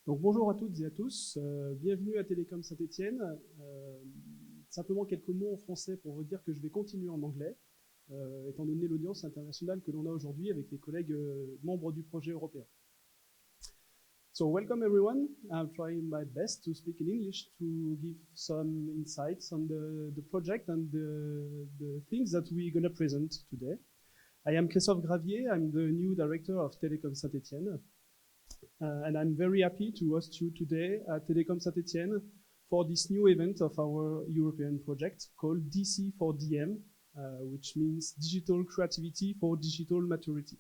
Donc bonjour à toutes et à tous, bienvenue à Télécom Saint-Etienne. Simplement quelques mots en français pour vous dire que je vais continuer en anglais, étant donné l'audience internationale que l'on a aujourd'hui avec les collègues membres du projet européen. So welcome everyone. I'm trying my best to speak in English to give some insights on the project and the things that we're going to present today. I am Christophe Gravier. I'm the new director of Télécom Saint-Etienne. And I'm very happy to host you today at Télécom Saint-Etienne for this new event of our European project called DC4DM, which means Digital Creativity for Digital Maturity.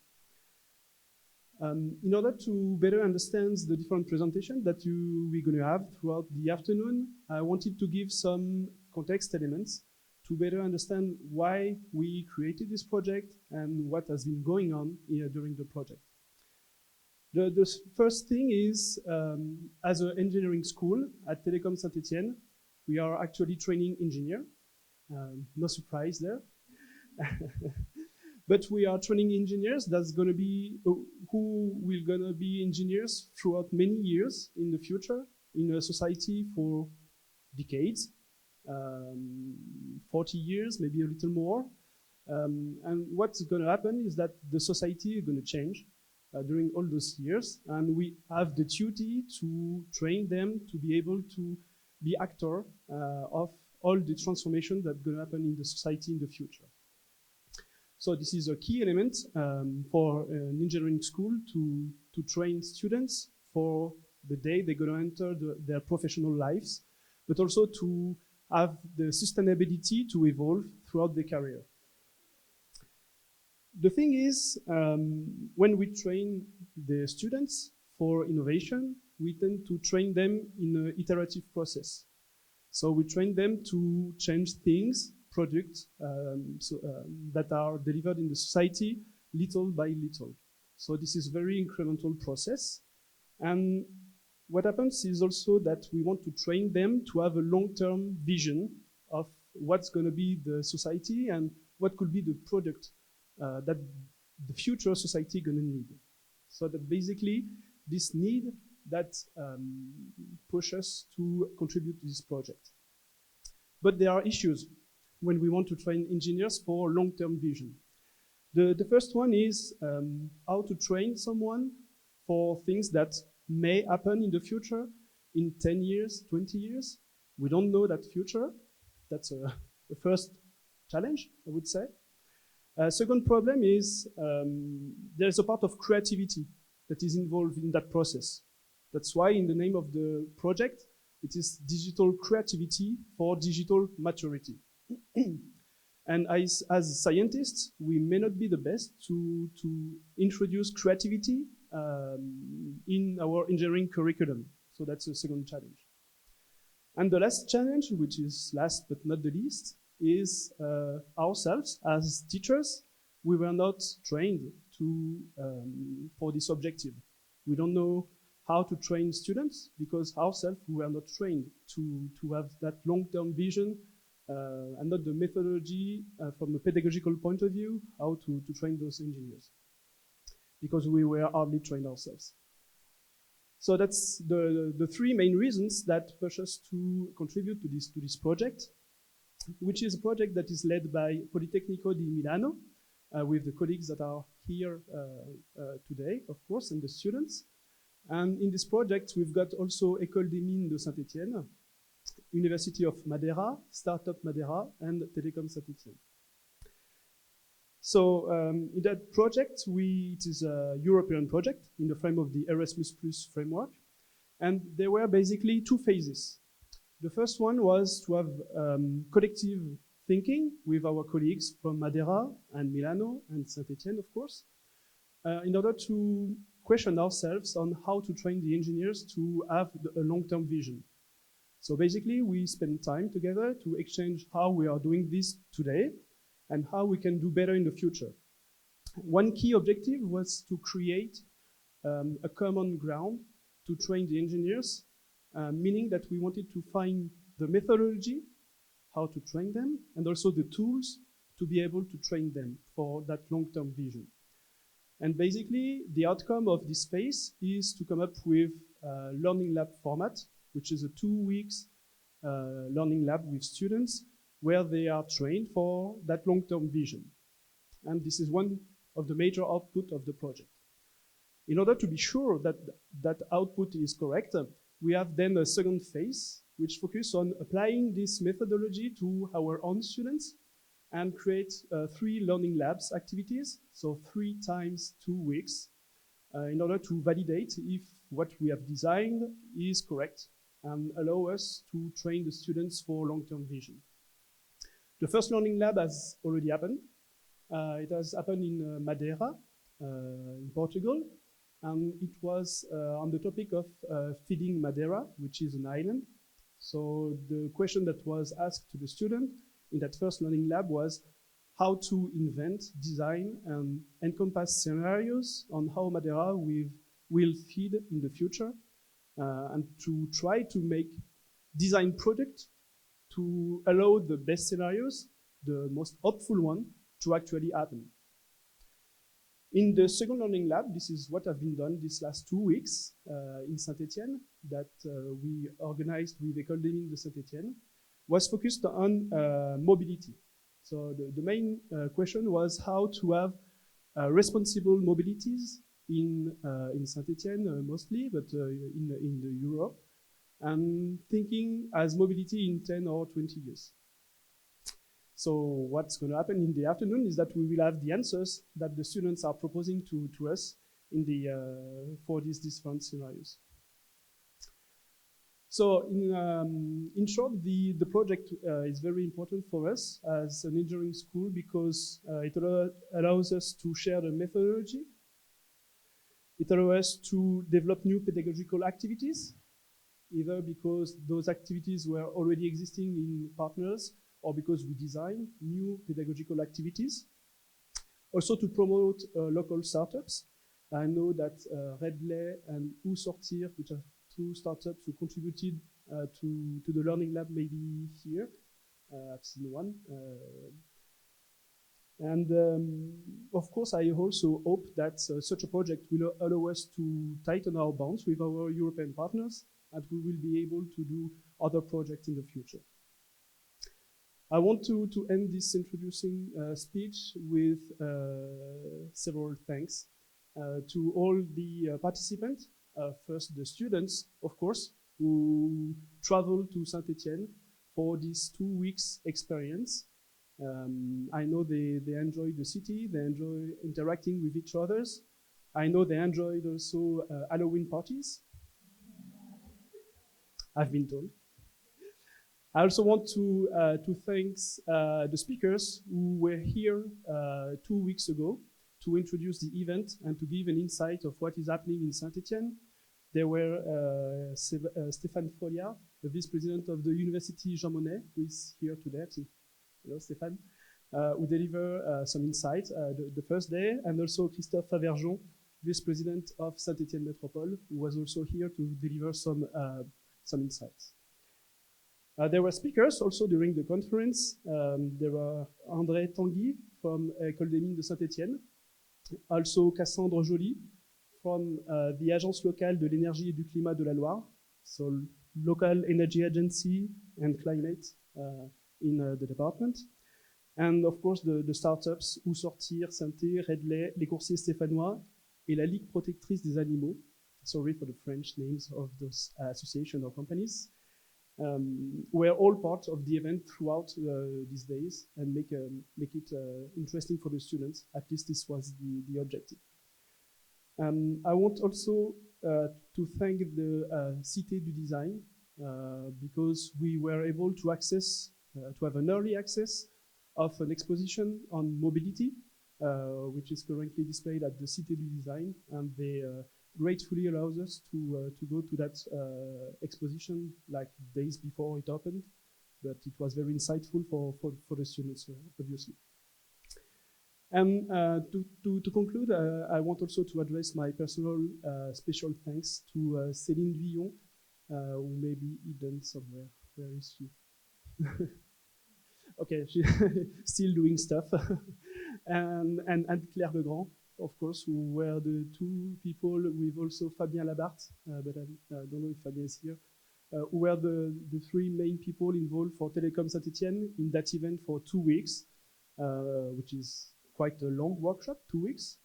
In order to better understand the different presentations that we're going to have throughout the afternoon, I wanted to give some context elements to better understand why we created this project and what has been going on here during the project. The first thing is, as an engineering school at Télécom Saint-Etienne, we are actually training engineers. No surprise there. But we are training engineers that's going to be, who will going to be engineers throughout many years in the future in a society for decades, 40 years, maybe a little more. And what's going to happen is that the society is going to change during all those years, and we have the duty to train them to be able to be actor of all the transformation that's going to happen in the society in the future. So this is a key element for an engineering school to train students for the day they're going to enter their professional lives, but also to have the sustainability to evolve throughout their career. The thing is, when we train the students for innovation, we tend to train them in an iterative process. So we train them to change things, products that are delivered in the society little by little. So this is a very incremental process. And what happens is also that we want to train them to have a long-term vision of what's going to be the society and what could be the product that the future society going to need. So that basically this need that push us to contribute to this project. But there are issues when we want to train engineers for long-term vision. The first one is how to train someone for things that may happen in the future in 10 years, 20 years. We don't know that future. That's the first challenge, I would say. Second problem is there's a part of creativity that is involved in that process. That's why in the name of the project, it is Digital Creativity for Digital Maturity. And as scientists, we may not be the best to introduce creativity in our engineering curriculum. So that's the second challenge. And the last challenge, which is last but not the least, is ourselves as teachers. We were not trained for this objective. We don't know how to train students because ourselves we were not trained to have that long-term vision and not the methodology from a pedagogical point of view, how to train those engineers, because we were hardly trained ourselves. So that's the three main reasons that push us to contribute to this project, which is a project that is led by Politecnico di Milano, with the colleagues that are here today, of course, and the students. And in this project, we've got also École des Mines de Saint-Etienne, University of Madeira, Startup Madeira, and Télécom Saint-Etienne. So in that project, it is a European project in the frame of the ERASMUS+ framework. And there were basically two phases. The first one was to have collective thinking with our colleagues from Madeira and Milano and Saint-Etienne, of course, in order to question ourselves on how to train the engineers to have a long-term vision. So basically, we spend time together to exchange how we are doing this today and how we can do better in the future. One key objective was to create a common ground to train the engineers, meaning that we wanted to find the methodology, how to train them, and also the tools to be able to train them for that long-term vision. And basically, the outcome of this phase is to come up with Learning Lab format, which is a 2 weeks Learning Lab with students where they are trained for that long-term vision. And this is one of the major output of the project. In order to be sure that that output is correct, we have then a second phase, which focuses on applying this methodology to our own students and create 3 Learning Labs activities, so 3 times 2 weeks, in order to validate if what we have designed is correct and allow us to train the students for long-term vision. The first Learning Lab has already happened. It has happened in Madeira, in Portugal, and it was on the topic of feeding Madeira, which is an island. So the question that was asked to the student in that first Learning Lab was how to invent, design, and encompass scenarios on how Madeira will feed in the future, and to try to make design product to allow the best scenarios, the most hopeful one, to actually happen. In the second Learning Lab, this is what have been done these last 2 weeks in Saint-Etienne that we organized with École des Mines de Saint-Etienne, was focused on mobility. So the main question was how to have responsible mobilities in Saint-Etienne mostly, but in the Europe, and thinking as mobility in 10 or 20 years. So what's going to happen in the afternoon is that we will have the answers that the students are proposing to us in for these different scenarios. So in short, the project is very important for us as an engineering school because it allows us to share the methodology. It allows us to develop new pedagogical activities, either because those activities were already existing in partners or because we design new pedagogical activities. Also to promote local startups. I know that Redley and Où Sortir, which are 2 startups who contributed to the Learning Lab, maybe here. I've seen one. Of course, I also hope that such a project will allow us to tighten our bonds with our European partners, and we will be able to do other projects in the future. I want to end this introducing speech with several thanks to all the participants. First, the students, of course, who traveled to Saint-Etienne for this 2 weeks experience. I know they enjoyed the city, they enjoy interacting with each other. I know they enjoyed also Halloween parties. I've been told. I also want to thank the speakers who were here 2 weeks ago to introduce the event and to give an insight of what is happening in Saint-Etienne. There were Stéphane Folliard, the vice president of the University Jean Monnet, who is here today. Hello, Stéphane, who delivered some insights the first day, and also Christophe Faverjon, vice president of Saint-Etienne Métropole, who was also here to deliver some insights. There were speakers also during the conference. There were André Tanguy from École des Mines de Saint-Etienne, also Cassandre Joly from the Agence locale de l'énergie et du climat de la Loire, so local energy agency and climate in the department. And of course the startups Où Sortir, Santé, Redley, les coursiers stéphanois et la Ligue protectrice des animaux. Sorry for the French names of those associations or companies. Were all part of the event throughout these days and make it interesting for the students. At least this was the objective. I want also to thank the Cité du Design because we were able to access, to have an early access of an exposition on mobility, which is currently displayed at the Cité du Design, and they gratefully allows us to go to that exposition like days before it opened, but it was very insightful for the students, obviously. And to conclude, I want also to address my personal special thanks to Céline Villon, who may be hidden somewhere. Where is she? Okay, she's still doing stuff. and Claire Legrand, of course, who were the two people with also Fabien Labarthe, but I don't know if Fabien is here, who were the three main people involved for Télécom Saint Etienne in that event for 2 weeks, which is quite a long workshop, 2 weeks,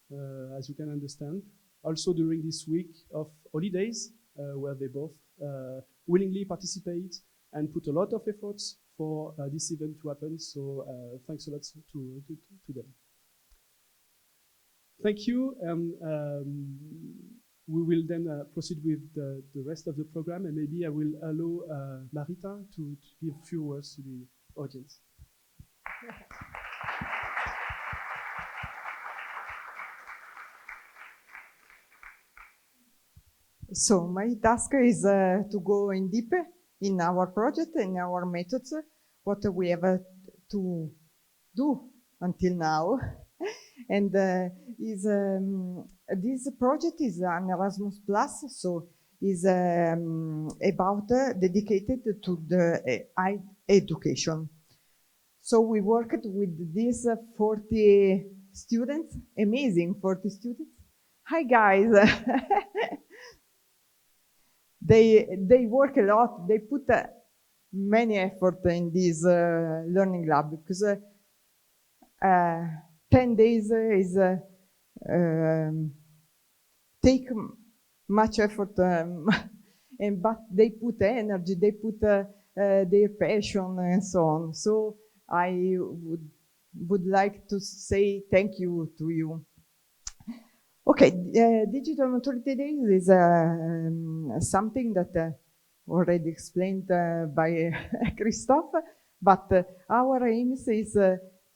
as you can understand. Also during this week of holidays, where they both willingly participate and put a lot of efforts for this event to happen. So thanks a lot to them. Thank you. We will then proceed with the rest of the program, and maybe I will allow Marita to give a few words to the audience. So my task is to go in deep in our project, in our methods, what we have to do until now. And this project is an Erasmus Plus, so is about dedicated to the education. So we worked with these 40 students, amazing 40 students. Hi guys. They work a lot. They put many effort in this learning lab, because 10 days is take much effort, but they put energy, they put their passion and so on. So I would like to say thank you to you. Okay, Digital Maturity Days is something that already explained by Christophe, but our aim is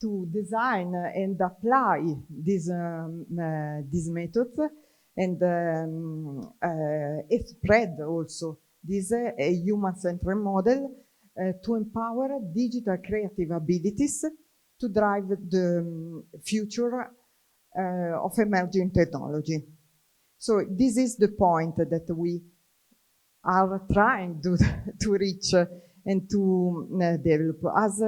to design and apply these methods and spread also this human-centered model to empower digital creative abilities to drive the future of emerging technology. So this is the point that we are trying to reach and to develop. As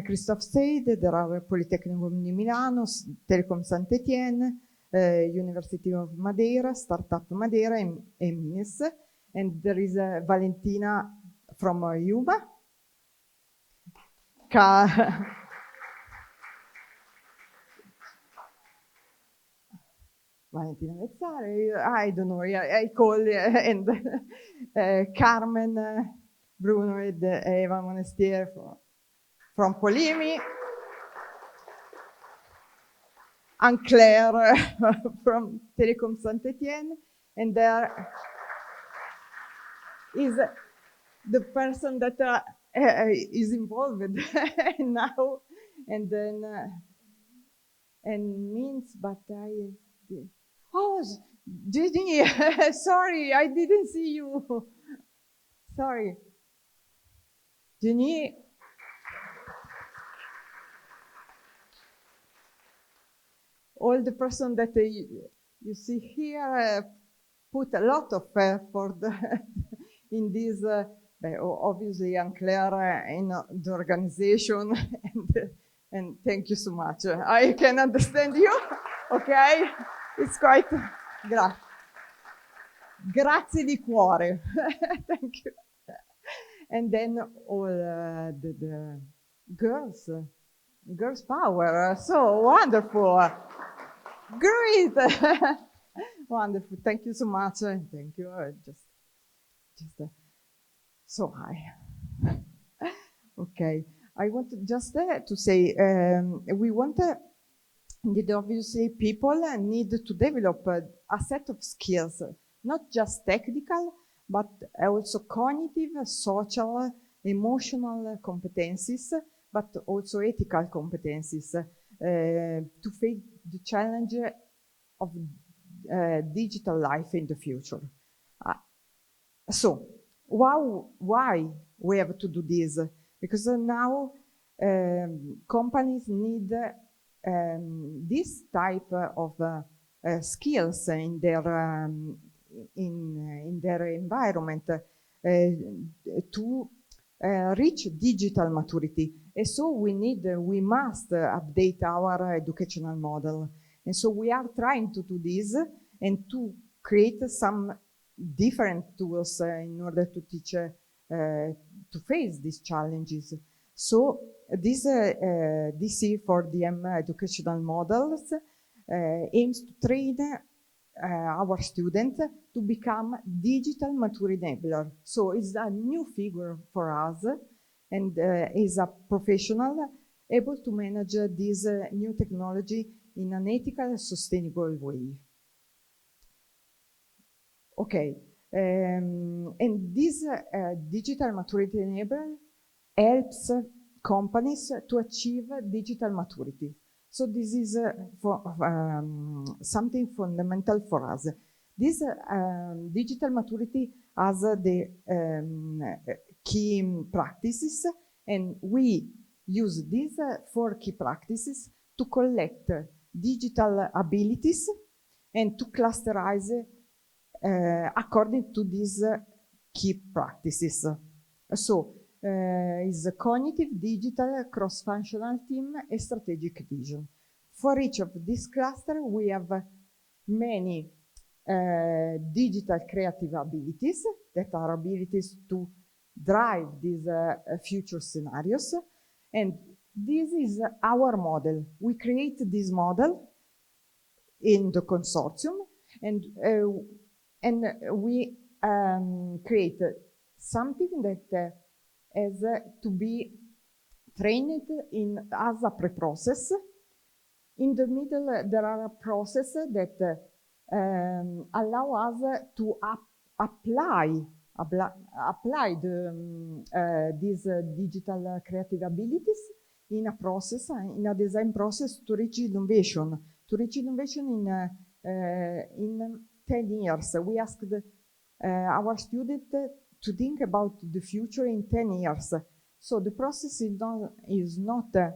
Christophe said, there are Polytechnico di Milano, Télécom Saint Etienne, University of Madeira, Startup Madeira, and MINES. And there is Valentina from Yuma. Valentina Vezzare, I don't know, I call and Carmen, Bruno and Eva Monestier from Polimi, and Claire from Télécom Saint Etienne, and there is the person that is involved now, and then and means, but oh, Gigi, sorry, I didn't see you. Sorry. Jenny. All the person that you see here put a lot of effort in this, obviously, and Claire in the organization, and thank you so much. I can understand you, okay? It's quite, grazie di cuore. Thank you. And then all the girls power, so wonderful. Great. Wonderful. Thank you so much. Thank you. Just so high. Okay. I want just to say, we want that obviously people need to develop a set of skills, not just technical, but also cognitive, social, emotional competencies, but also ethical competencies to face the challenge of digital life in the future. So, why we have to do this? Because now companies need this type of skills in their environment to reach digital maturity. And so we must update our educational model. And so we are trying to do this and to create some different tools in order to teach, to face these challenges. So this DC4DM educational models aims to train our students to become digital mature enabler. So it's a new figure for us, and is a professional able to manage this new technology in an ethical and sustainable way. Okay, and this digital maturity enabler helps companies to achieve digital maturity. So this is something fundamental for us. This digital maturity has the key practices, and we use these 4 key practices to collect digital abilities and to clusterize according to these key practices. So, is cognitive, digital, cross-functional team, and strategic vision. For each of these clusters, we have many digital creative abilities that are abilities to drive these future scenarios. And this is our model. We create this model in the consortium, and we create something that has to be trained in as a pre-process. In the middle, there are a process that allow us to apply these digital creative abilities in a process, in a design process to reach innovation. To reach innovation in 10 years. We asked our students to think about the future in 10 years. So the process is not a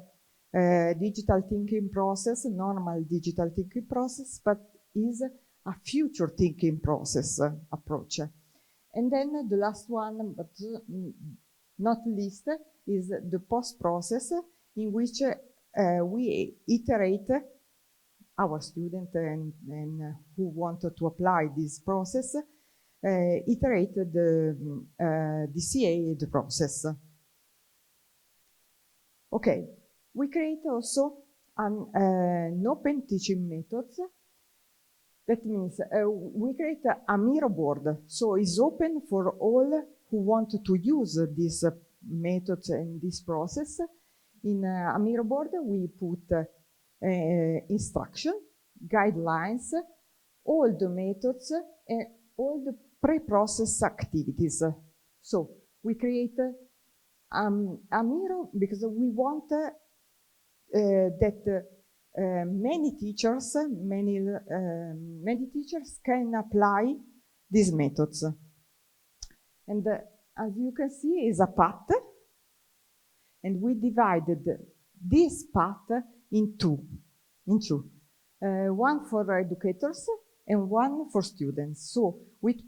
digital thinking process, normal digital thinking process, but is a future thinking process approach. And then the last one, but not least, is the post process, in which we iterate our students and who want to apply this process, iterate the DCA, the process. Okay, we create also an open teaching methods. That means we create a Miro board, so it's open for all who want to use these methods and this process. In a Miro board, we put instruction, guidelines, all the methods, and all the pre-process activities. So we create a Miro because we want that many teachers can apply these methods. And as you can see, is a path, and we divided this path in two. One for educators and one for students. So we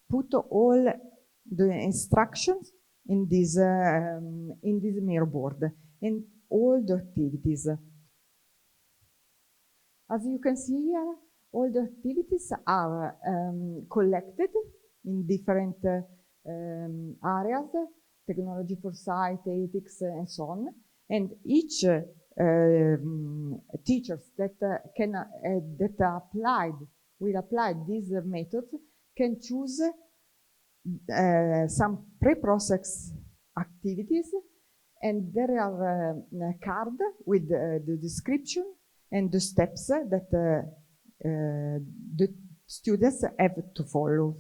put all the instructions in this Miro board and all the activities. As you can see here, all the activities are collected in different areas, technology foresight, ethics, and so on. And each teachers that will apply these methods can choose some pre-process activities, and there are cards with the description and the steps that the students have to follow.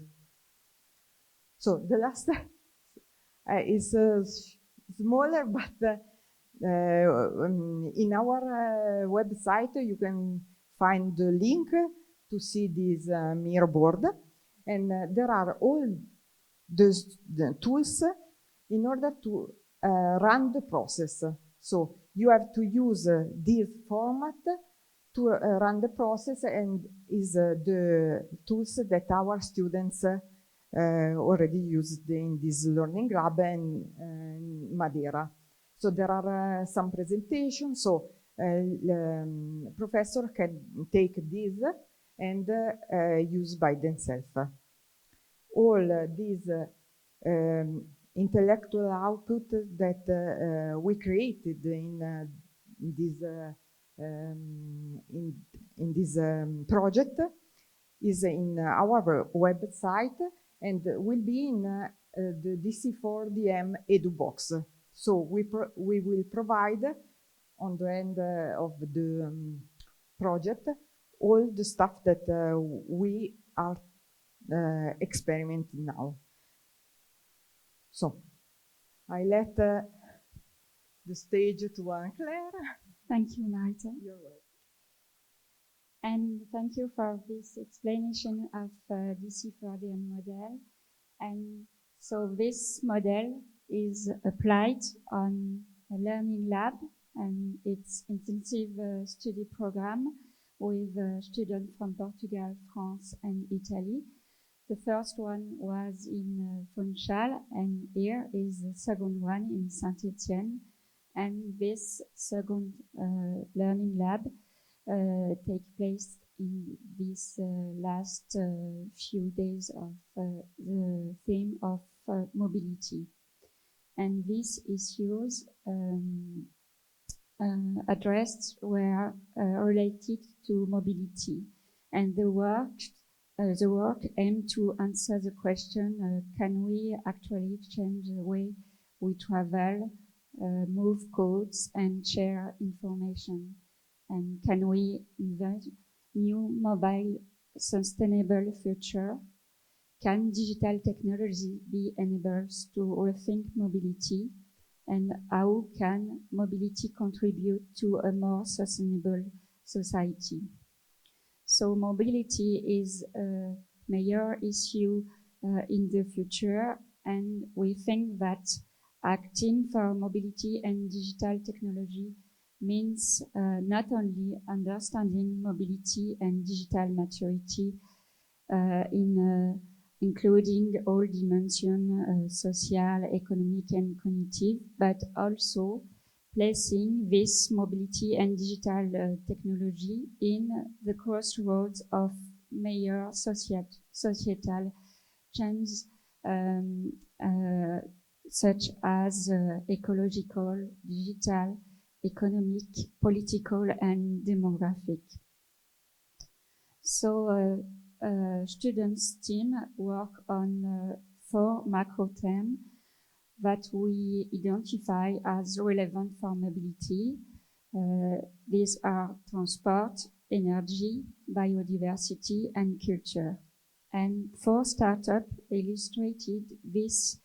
So the last is smaller, but in our website you can find the link to see this Miro board, and there are all the tools in order to run the process. So you have to use this format to run the process, and is the tools that our students already used in this LearningLab and Madeira. So there are some presentations. So professor can take this and use by themselves. All these intellectual output that we created in this project is in our website and will be in the DC4DM EduBox. So we will provide on the end of the project all the stuff that we are experimenting now. So I let the stage to Anne-Claire. Thank you, Marta. You're welcome. And thank you for this explanation of DC4DM model. And so this model is applied on a LearningLab, and it's intensive study program with students from Portugal, France, and Italy. The first one was in Funchal, and here is the second one in Saint Etienne. And this second LearningLab take place in these last few days of the theme of mobility. And these issues addressed were related to mobility. And the work aimed to answer the question, can we actually change the way we travel, move codes, and share information? And can we invent new mobile sustainable future? Can digital technology be enablers to rethink mobility? And how can mobility contribute to a more sustainable society? So mobility is a major issue in the future, and we think that acting for mobility and digital technology means not only understanding mobility and digital maturity including all dimensions, social, economic, and cognitive, but also placing this mobility and digital technology in the crossroads of major societal changes such as ecological, digital, economic, political, and demographic. So students' team work on 4 macro themes that we identify as relevant for mobility. These are transport, energy, biodiversity, and culture. And 4 startups illustrated this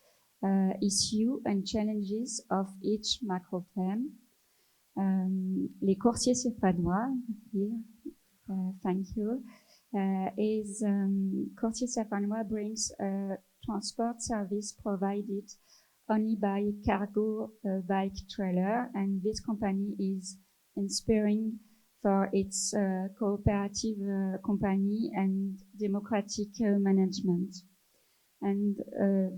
issue and challenges of each macro theme. Les coursiers stéphanois, here, thank you. Coursier Stéphanois brings a transport service provided only by cargo bike trailer, and this company is inspiring for its cooperative company and democratic management. And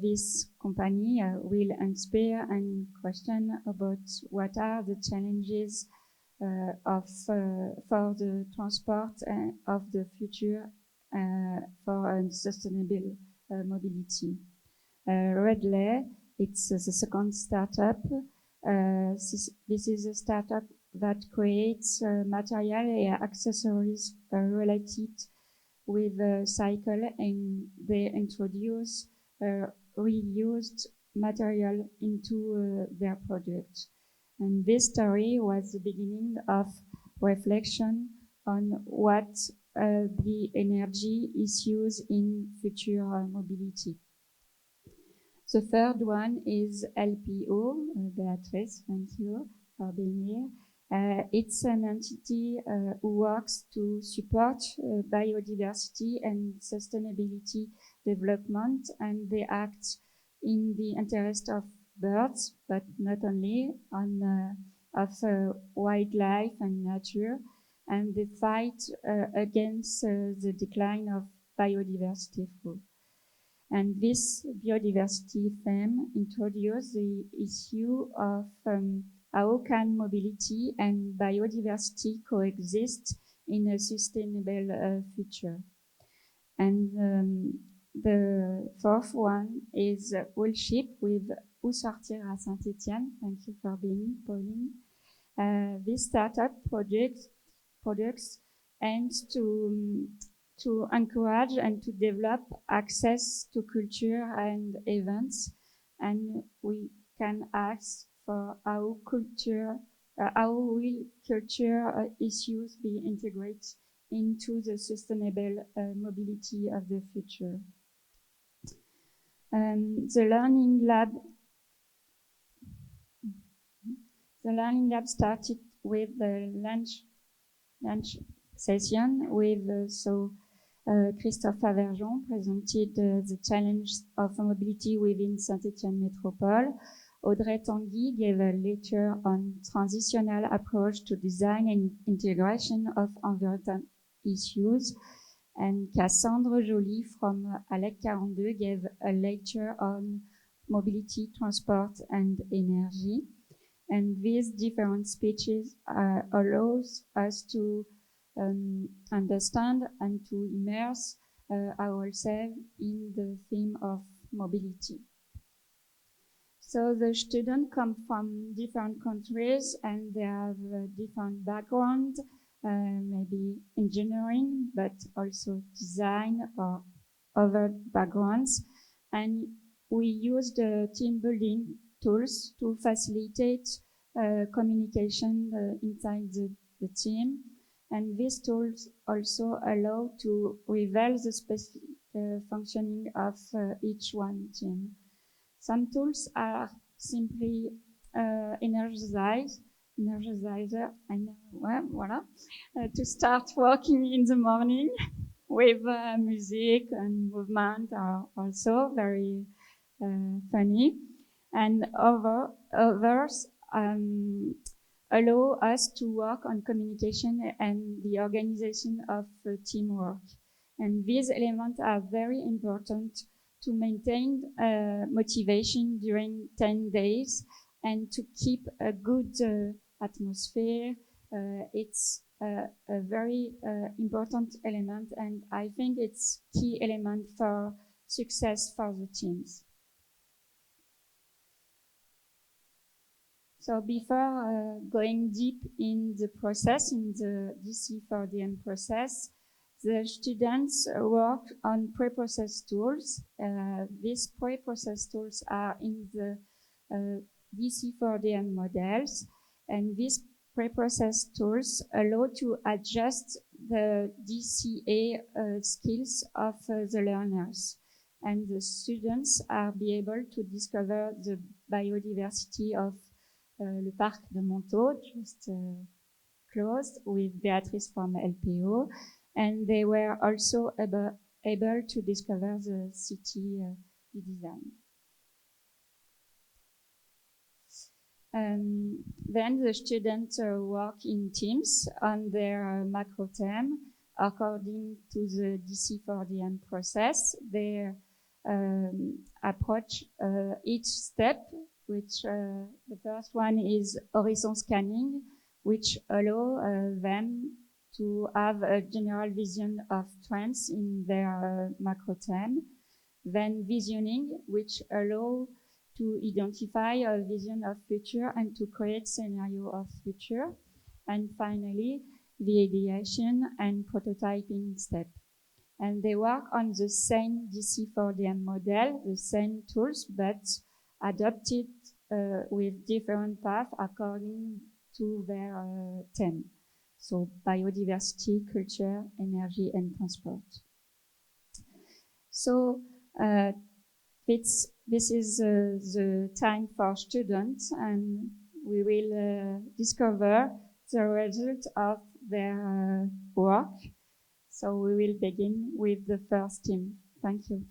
this company will inspire and question about what are the challenges for the transport of the future for sustainable mobility. Redley, it's the second startup. This is a startup that creates material and accessories related with the cycle, and they introduce reused material into their product. And this story was the beginning of reflection on what the energy is used in future mobility. The third one is LPO, Beatrice, thank you for being here. It's an entity who works to support biodiversity and sustainability development, and they act in the interest of birds, but not only, of wildlife and nature, and they fight against the decline of biodiversity. And this biodiversity theme introduced the issue of how can mobility and biodiversity coexist in a sustainable future? And the fourth one is Woolship with Où sortir à Saint-Etienne. Thank you for being, Pauline. This startup products aims to encourage and to develop access to culture and events, and we can ask for how will culture issues be integrated into the sustainable mobility of the future. The Learning Lab started with the lunch session with Christophe Averjon presented the challenge of mobility within Saint-Etienne Métropole. Audrey Tanguy gave a lecture on transitional approach to design and integration of environmental issues. And Cassandre Joly from ALEC 42 gave a lecture on mobility, transport, and energy. And these different speeches allows us to understand and to immerse ourselves in the theme of mobility. So the students come from different countries and they have different background, maybe engineering, but also design or other backgrounds. And we use the team building tools to facilitate communication inside the team. And these tools also allow to reveal the specific functioning of each one team. Some tools are simply energizer, and voila, to start working in the morning with music and movement are also very funny. And others allow us to work on communication and the organization of teamwork. And these elements are very important to maintain motivation during 10 days and to keep a good atmosphere. It's a very important element, and I think it's key element for success for the teams. So before going deep in the process, in the DC4DM process, the students work on pre-processed tools. These pre-processed tools are in the DC4DM models, and these pre-processed tools allow to adjust the DCA skills of the learners. And the students are be able to discover the biodiversity of le Parc de Montaut, just closed, with Beatrice from LPO. And they were also able to discover the city design. Then the students work in teams on their macro theme according to the DC4DM process. They approach each step, which the first one is horizon scanning, which allow them to have a general vision of trends in their macro theme. Then visioning, which allow to identify a vision of future and to create scenario of future. And finally, the ideation and prototyping step. And they work on the same DC4DM model, the same tools, but adapted with different paths according to their theme. So biodiversity, culture, energy, and transport. So this is the time for students, and we will discover the result of their work. So we will begin with the first team. Thank you.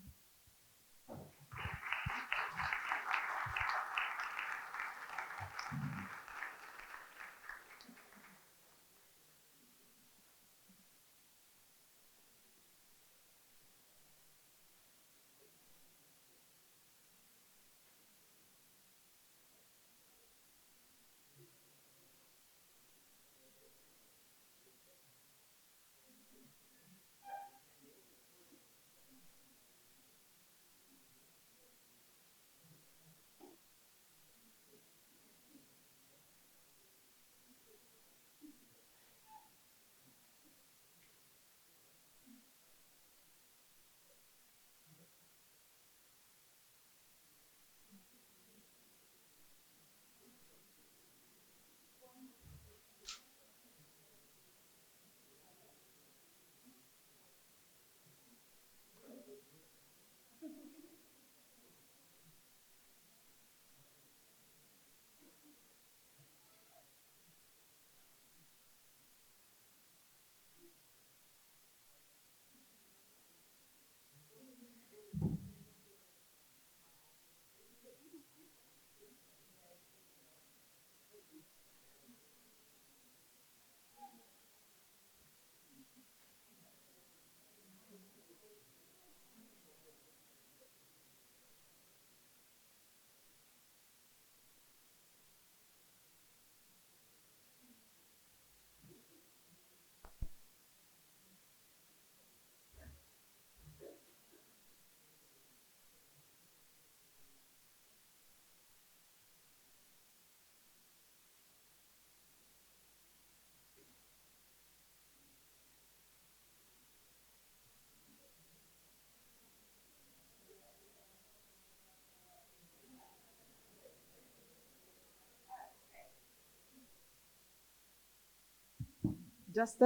Just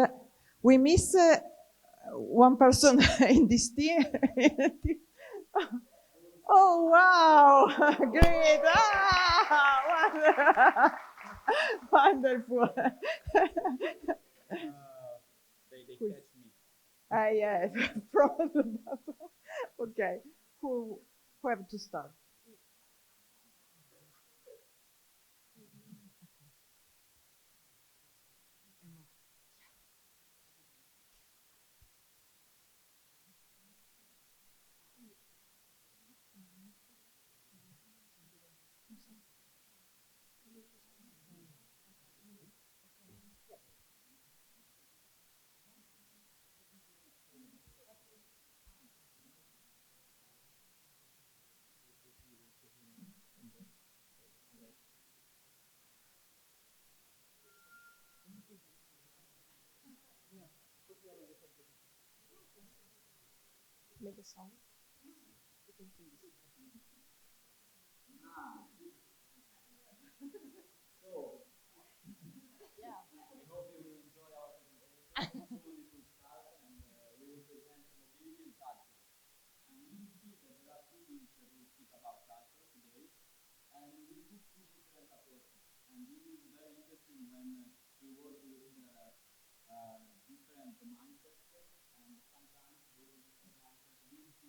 we miss one person in this team. Oh wow! Great! Ah, wonderful. They catch me. Yes, from the bottom. Okay, who have to start? Make a sound. So, I hope you will enjoy our presentation. Soon it will start and we will present mobility and culture. And you will see that there are two teams that will speak about culture today. And we took two different approaches. And this is very interesting when we work with different mindsets, and sometimes those different mindsets lead to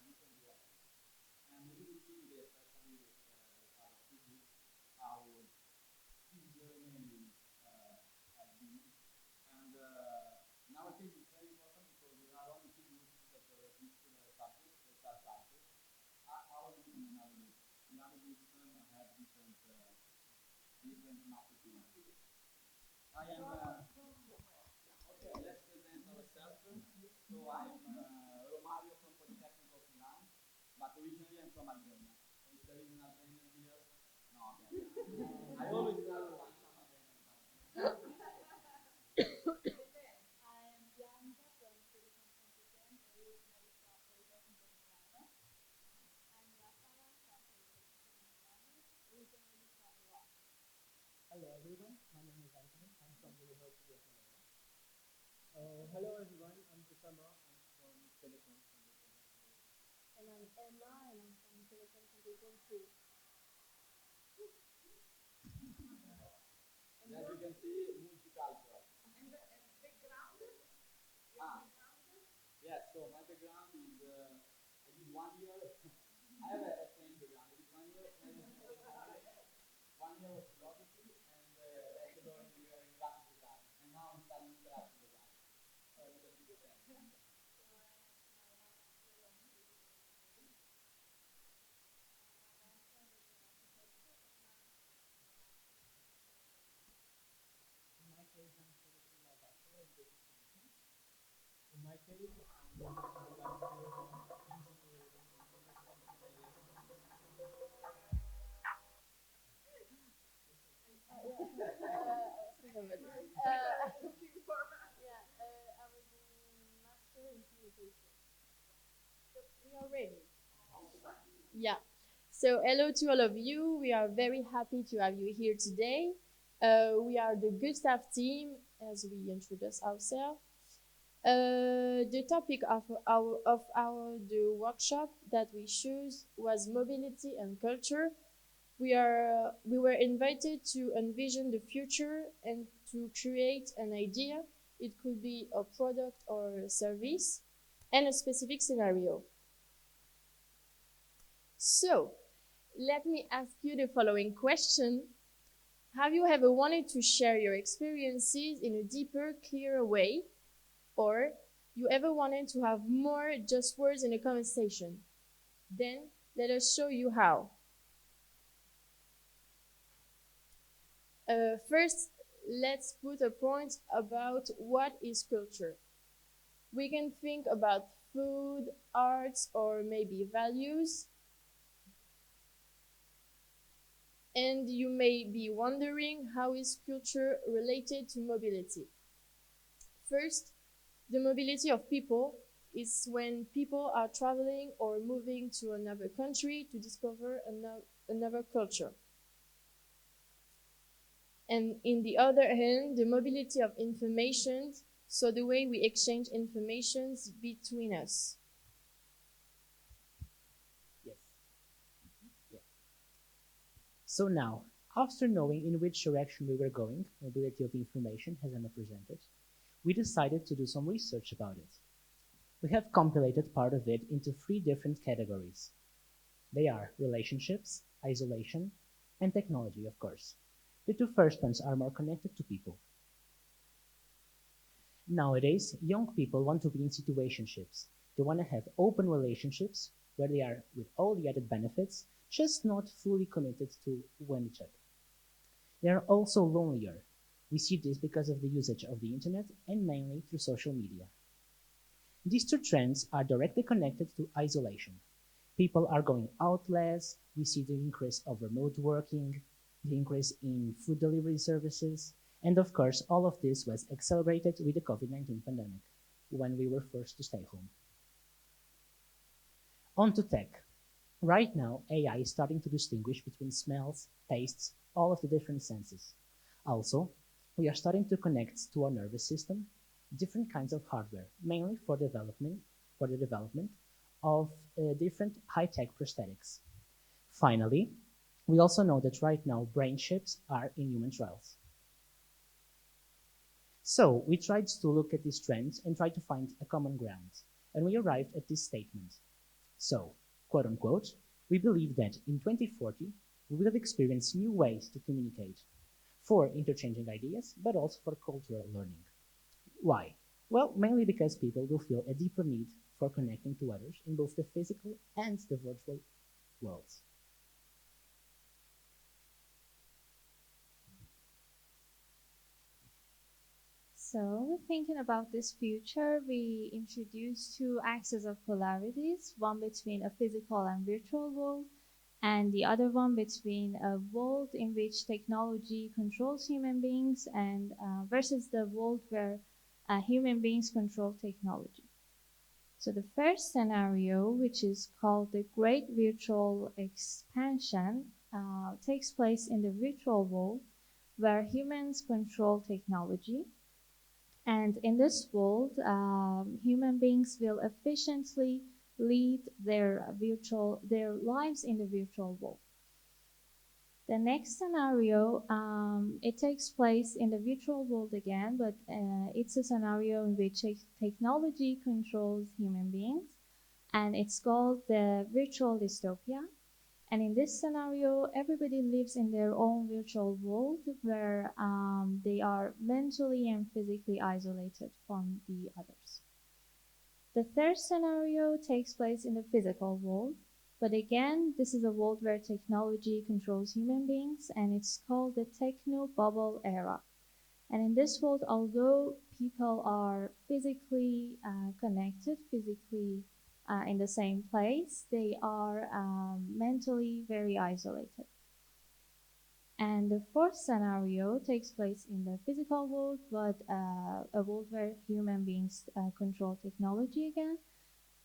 different directions. And we will see today, especially with our two groups, how this journey has been. And in our case, it's very important because there are only two groups that are this subject, that are culture. Our group and another group. The other groups have different marketing. I am. Okay, let's present ourselves. So I'm Romario from Polytechnic of Milan, but originally I'm from Albania. So if there is an Albanian here, no, okay. I always try to find some Albanian somewhere. I am Bianca from Télécom from Etienne, originally from Polytechnic of Milano. I'm Rafael from Polytechnic of Milano, originally from Rome. Hello everyone, my name is Anthony. I'm from the University of Malaya. Hello everyone, I'm Kusama. I'm from Telecom from Italy. And I'm Emma, and I'm from Télécom from Etienne too. And as you can see, multicultural. And the background? Yes, so my background is, I did 1 year, I have a strange background. I did 1 year of management, 1 year of philosophy, and bachelor in graphic design. And now I'm studying interaction design. So a little bit strange. So my last year of physical engineering. My background is architecture, but now I'm studying In my case, I'm finishing my bachelor in business management. In my case, I'm working in the Bachelor of Engineering in Internet I was in master in communication. So we are ready. Yeah. So hello to all of you. We are very happy to have you here today. We are the Good Staff team, as we introduce ourselves. The topic of the workshop that we choose was mobility and culture. We were invited to envision the future and to create an idea. It could be a product or a service and a specific scenario. So, let me ask you the following question. Have you ever wanted to share your experiences in a deeper, clearer way? Or you ever wanted to have more just words in a conversation? Then let us show you how. First, let's put a point about what is culture. We can think about food, arts, or maybe values. And you may be wondering, how is culture related to mobility? First, the mobility of people is when people are traveling or moving to another country to discover another culture. And in the other hand, the mobility of information, so the way we exchange informations between us. Yes. Yeah. So now, after knowing in which direction we were going, mobility of information, as Emma presented, we decided to do some research about it. We have compilated part of it into 3 different categories. They are relationships, isolation, and technology, of course. The 2 first ones are more connected to people. Nowadays, young people want to be in situationships. They want to have open relationships where they are with all the added benefits, just not fully committed to one each other. They are also lonelier. We see this because of the usage of the internet and mainly through social media. These 2 trends are directly connected to isolation. People are going out less, we see the increase of remote working, the increase in food delivery services, and of course, all of this was accelerated with the COVID-19 pandemic, when we were forced to stay home. On to tech. Right now, AI is starting to distinguish between smells, tastes, all of the different senses. Also, we are starting to connect to our nervous system different kinds of hardware, mainly for the development of different high-tech prosthetics. Finally, we also know that right now brain chips are in human trials. So we tried to look at these trends and try to find a common ground, and we arrived at this statement. So, quote unquote, we believe that in 2040, we will have experienced new ways to communicate for interchanging ideas, but also for cultural learning. Why? Well, mainly because people will feel a deeper need for connecting to others in both the physical and the virtual worlds. So, thinking about this future, we introduced 2 axes of polarities, one between a physical and virtual world, and the other one between a world in which technology controls human beings and versus the world where human beings control technology. So the first scenario, which is called the Great Virtual Expansion, takes place in the virtual world where humans control technology. And in this world, human beings will efficiently lead their lives in the virtual world. The next scenario, it takes place in the virtual world again, but it's a scenario in which technology controls human beings, and it's called the virtual dystopia. And in this scenario, everybody lives in their own virtual world where they are mentally and physically isolated from the others. The third scenario takes place in the physical world, but again, this is a world where technology controls human beings, and it's called the techno bubble era. And in this world, although people are physically connected, physically in the same place, they are mentally very isolated. And the fourth scenario takes place in the physical world, but a world where human beings control technology again.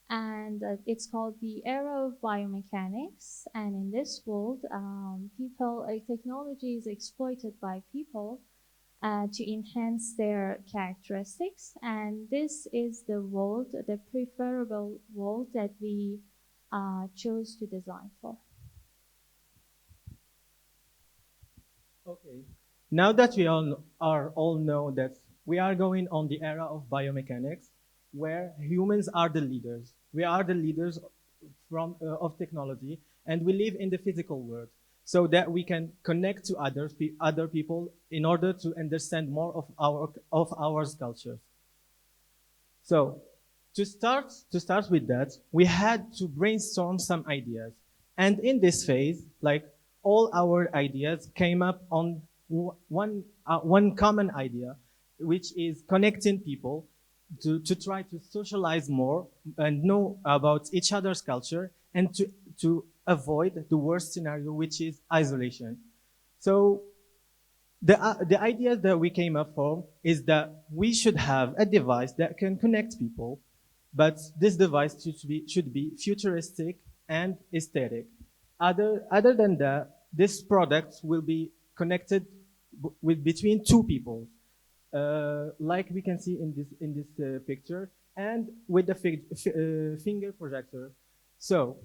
And it's called the era of biomechanics. And in this world, technology is exploited by people to enhance their characteristics. And this is the world, the preferable world that we chose to design for. Okay. Now that we all know that we are going on the era of biomechanics, where humans are the leaders. We are the leaders of technology, and we live in the physical world, so that we can connect to other people in order to understand more of our cultures. So, to start with that, we had to brainstorm some ideas, and in this phase, like all our ideas came up on one common idea, which is connecting people to try to socialize more and know about each other's culture, and to avoid the worst scenario, which is isolation. So the idea that we came up for is that we should have a device that can connect people, but this device should be futuristic and aesthetic. Other than that, this product will be connected between two people, like we can see in this picture, and with the finger projector. So,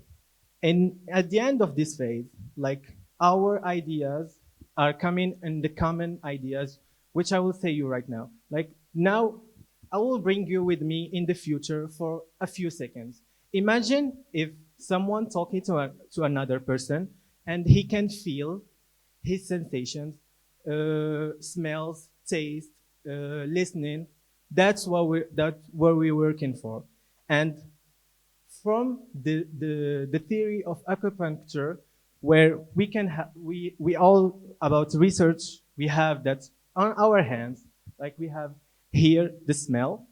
at the end of this phase, like our ideas are coming in the common ideas, which I will say you right now. Like now, I will bring you with me in the future for a few seconds. Imagine if someone talking to another person and he can feel his sensations, smells, taste, listening. That's what we're working for. And from the theory of acupuncture, where we can we all about research we have that on our hands, like we have here the smell,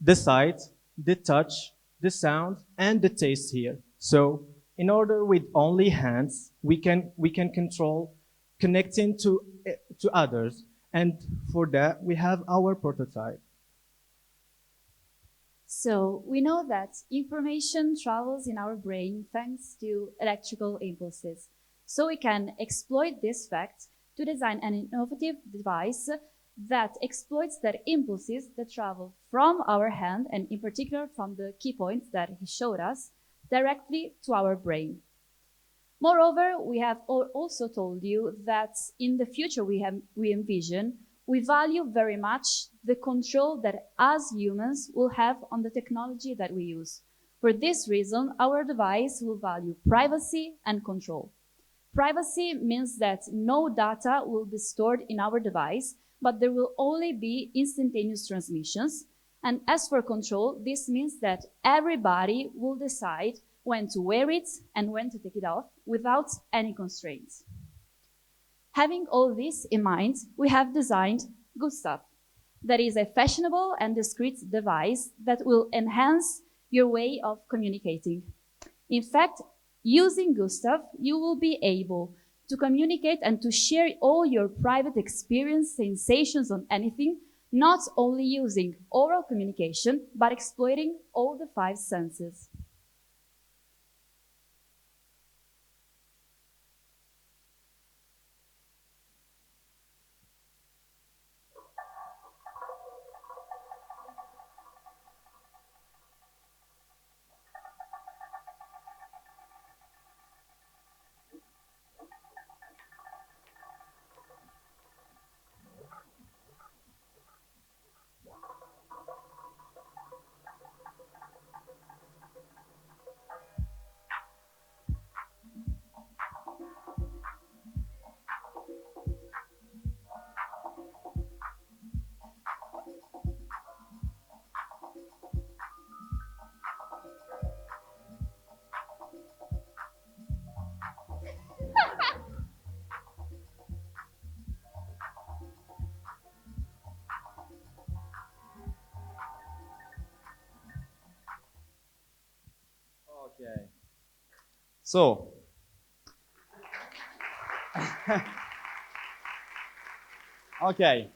the sight, the touch, the sound, and the taste here. So in order with only hands, we can control connecting to others, and for that we have our prototype. So we know that information travels in our brain thanks to electrical impulses. So we can exploit this fact to design an innovative device that exploits that impulses that travel from our hand, and in particular from the key points that he showed us, directly to our brain. Moreover, we have also told you that in the future we envision, we value very much the control that as humans will have on the technology that we use. For this reason, our device will value privacy and control. Privacy means that no data will be stored in our device, but there will only be instantaneous transmissions. And as for control, this means that everybody will decide when to wear it and when to take it off without any constraints. Having all this in mind, we have designed Gustav. That is a fashionable and discreet device that will enhance your way of communicating. In fact, using Gustav, you will be able to communicate and to share all your private experience, sensations on anything, not only using oral communication, but exploiting all the 5 senses. Okay. So, okay.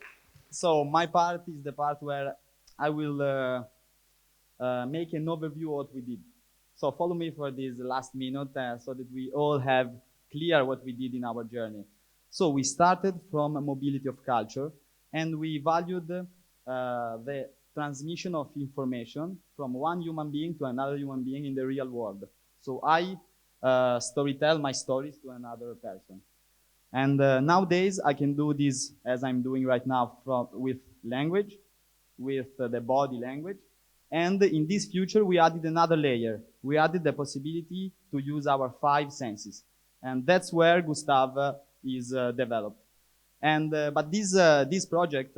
So my part is the part where I will make an overview of what we did. So follow me for this last minute so that we all have clear what we did in our journey. So we started from a mobility of culture, and we valued the transmission of information from one human being to another human being in the real world. So I storytell my stories to another person. And nowadays I can do this as I'm doing right now with language, with the body language. And in this future, we added another layer. We added the possibility to use our 5 senses. And that's where Gustav is developed. And but this project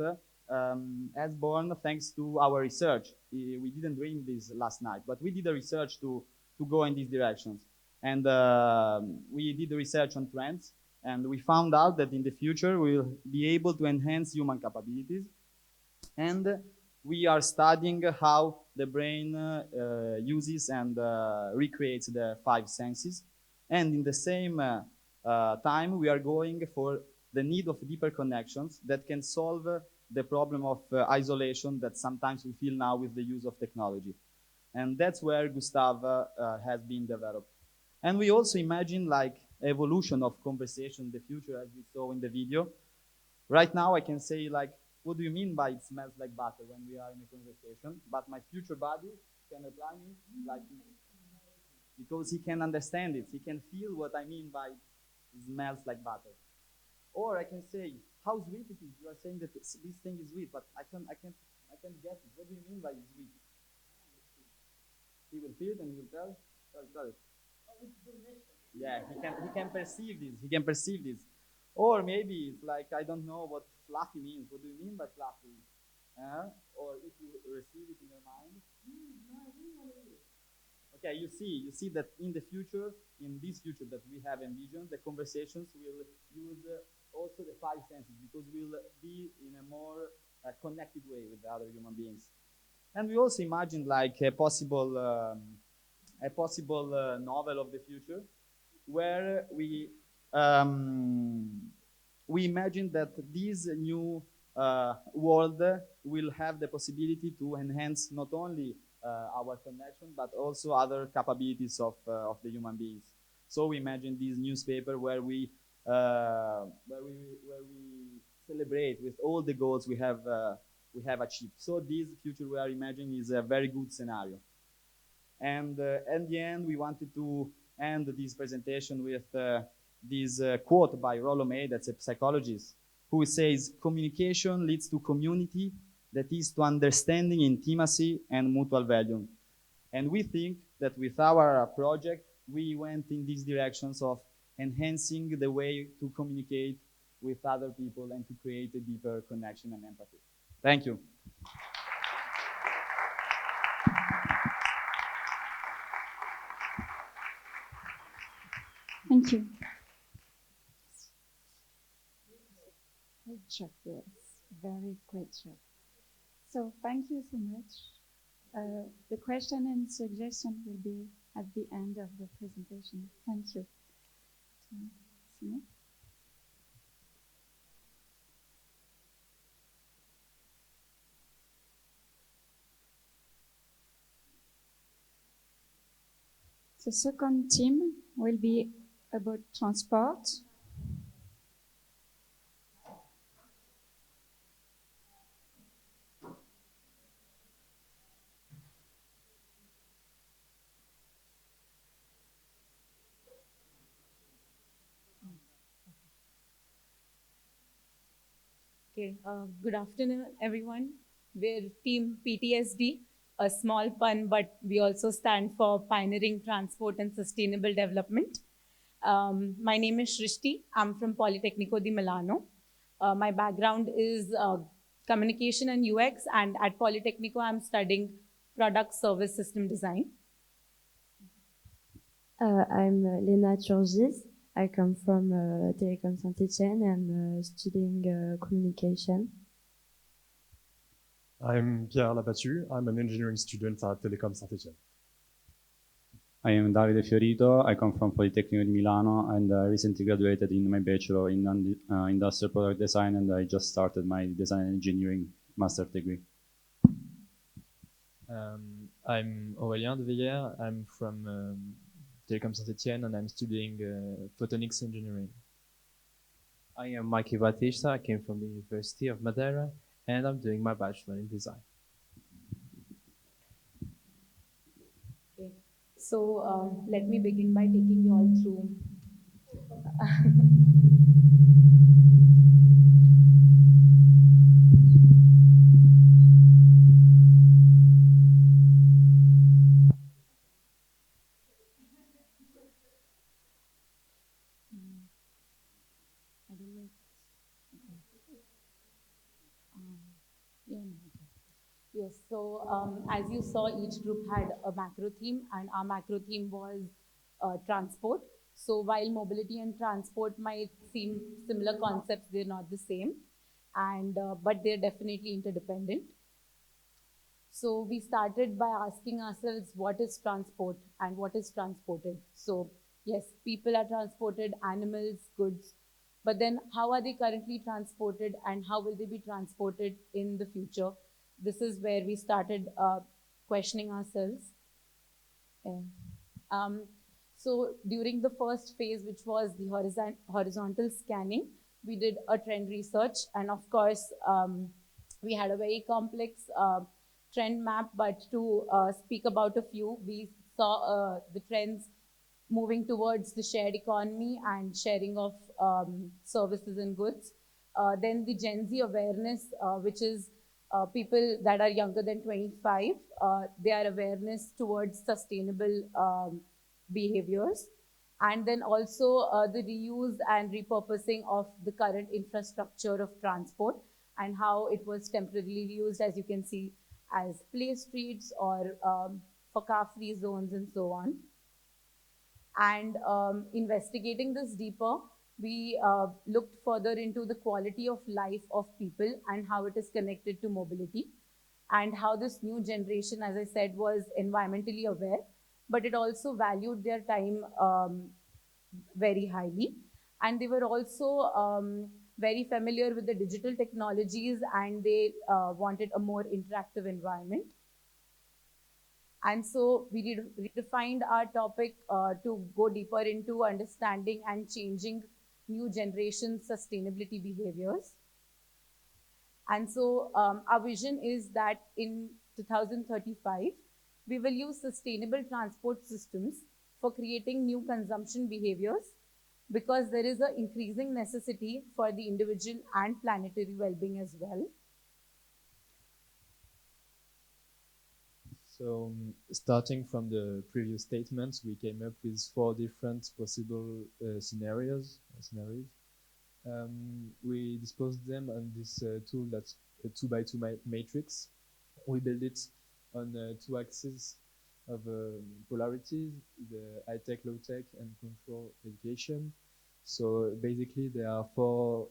has born thanks to our research. We didn't dream this last night, but we did a research to go in these directions. And we did the research on trends, and we found out that in the future we will be able to enhance human capabilities. And we are studying how the brain uses and recreates the 5 senses. And in the same time, we are going for the need of deeper connections that can solve the problem of isolation that sometimes we feel now with the use of technology. And that's where Gustav has been developed. And we also imagine like evolution of conversation in the future, as we saw in the video, Right now I can say like, what do you mean by it smells like butter when we are in a conversation? But my future body can reply me like, because he can understand it. He can feel what I mean by smells like butter. Or I can say, how sweet it is. You are saying that this thing is sweet, but I can't get it. What do you mean by sweet? He will feel it and he will tell it. Yeah, he can perceive this. He can perceive this. Or maybe it's like, I don't know what fluffy means. What do you mean by fluffy? Or if you receive it in your mind. Okay, you see that in the future, in this future that we have envisioned, the conversations will use also the five senses, because we'll be in a more connected way with the other human beings. And we also imagined like a possible novel of the future, where we imagine that this new world will have the possibility to enhance not only our connection, but also other capabilities of the human beings. So we imagine this newspaper where we celebrate with all the goals we have achieved. So this future we are imagining is a very good scenario. And at the end, we wanted to end this presentation with this quote by Rollo May, that's a psychologist, who says, communication leads to community, that is to understanding, intimacy, and mutual value. And we think that with our project, we went in these directions of enhancing the way to communicate with other people and to create a deeper connection and empathy. Thank you. Thank you. Great job, yes. Very great job. So thank you so much. The question and suggestion will be at the end of the presentation. Thank you. The second team will be about transport. Okay, good afternoon, everyone. We're Team PTSD, a small pun, but we also stand for Pioneering Transport and Sustainable Development. My name is Shrishti. I'm from Politecnico di Milano. My background is communication and UX, and at Politecnico, I'm studying product service system design. I'm Lena Turgis. I come from Télécom Etienne and studying communication. I'm Pierre Labattu. I'm an engineering student at Télécom Etienne. I am Davide Fiorito. I come from Politecnico di Milano and I recently graduated in my bachelor in industrial product design, and I just started my design and engineering master degree. I'm Aurélien de Veillère. I'm from Télécom Etienne and I'm studying photonics engineering. I am Mikey Batista. I came from the University of Madeira and I'm doing my bachelor in design. Okay. So let me begin by taking you all through Yes, so as you saw, each group had a macro theme, and our macro theme was transport. So while mobility and transport might seem similar concepts, they're not the same, and but they're definitely interdependent. So we started by asking ourselves, what is transport and what is transported? So yes, people are transported, animals, goods, but then how are they currently transported and how will they be transported in the future? This is where we started questioning ourselves. So during the first phase, which was the horizontal scanning, we did a trend research, and of course, we had a very complex trend map, but to speak about a few, we saw the trends moving towards the shared economy and sharing of services and goods. Then the Gen Z awareness, which is people that are younger than 25, their awareness towards sustainable behaviors. And then also the reuse and repurposing of the current infrastructure of transport and how it was temporarily used, as you can see, as play streets or for car-free zones and so on. And investigating this deeper, we looked further into the quality of life of people and how it is connected to mobility, and how this new generation, as I said, was environmentally aware, but it also valued their time very highly. And they were also very familiar with the digital technologies, and they wanted a more interactive environment. And so we redefined our topic to go deeper into understanding and changing new generation sustainability behaviors. And so our vision is that in 2035, we will use sustainable transport systems for creating new consumption behaviors, because there is an increasing necessity for the individual and planetary well-being as well. So, starting from the previous statements, we came up with 4 different possible scenarios. We disposed them on this tool that's a 2x2 matrix. We build it on 2 axes of polarities, the high-tech, low-tech, and control education. So basically, there are 4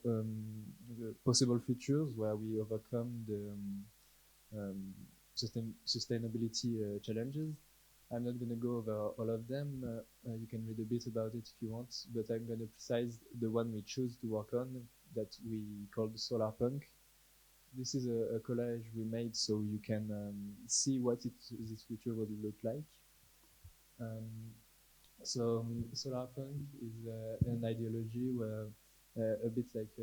possible futures where we overcome the sustainability challenges. I'm not going to go over all of them. You can read a bit about it if you want, but I'm going to precise the one we choose to work on that we called solar punk. This is a collage we made so you can see what this future would look like. Solar punk is an ideology where a bit like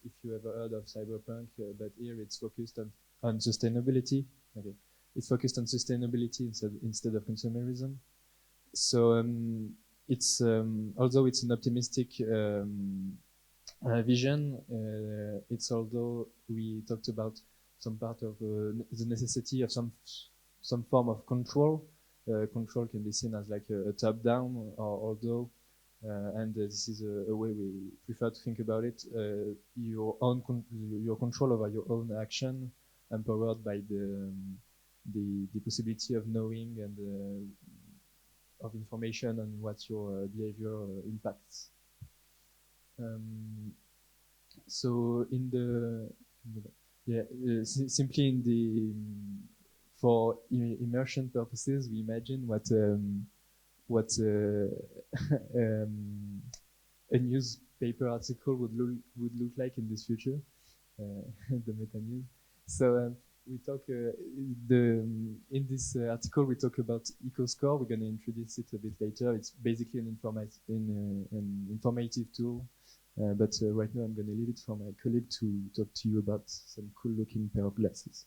if you ever heard of cyberpunk, but here it's focused on sustainability. Okay, it's focused on sustainability instead of consumerism. So it's although it's an optimistic vision, it's although we talked about some part of the necessity of some form of control. Control can be seen as like a top-down, or although, and this is a way we prefer to think about it, your control over your own action, empowered by the possibility of knowing and of information on what your behavior impacts. So in simply in the for immersion purposes, we imagine what a newspaper article would look like in this future, the meta news. So we talk in this article we talk about EcoScore. We're going to introduce it a bit later. It's basically an informative tool, but right now I'm going to leave it for my colleague to talk to you about some cool-looking pair of glasses.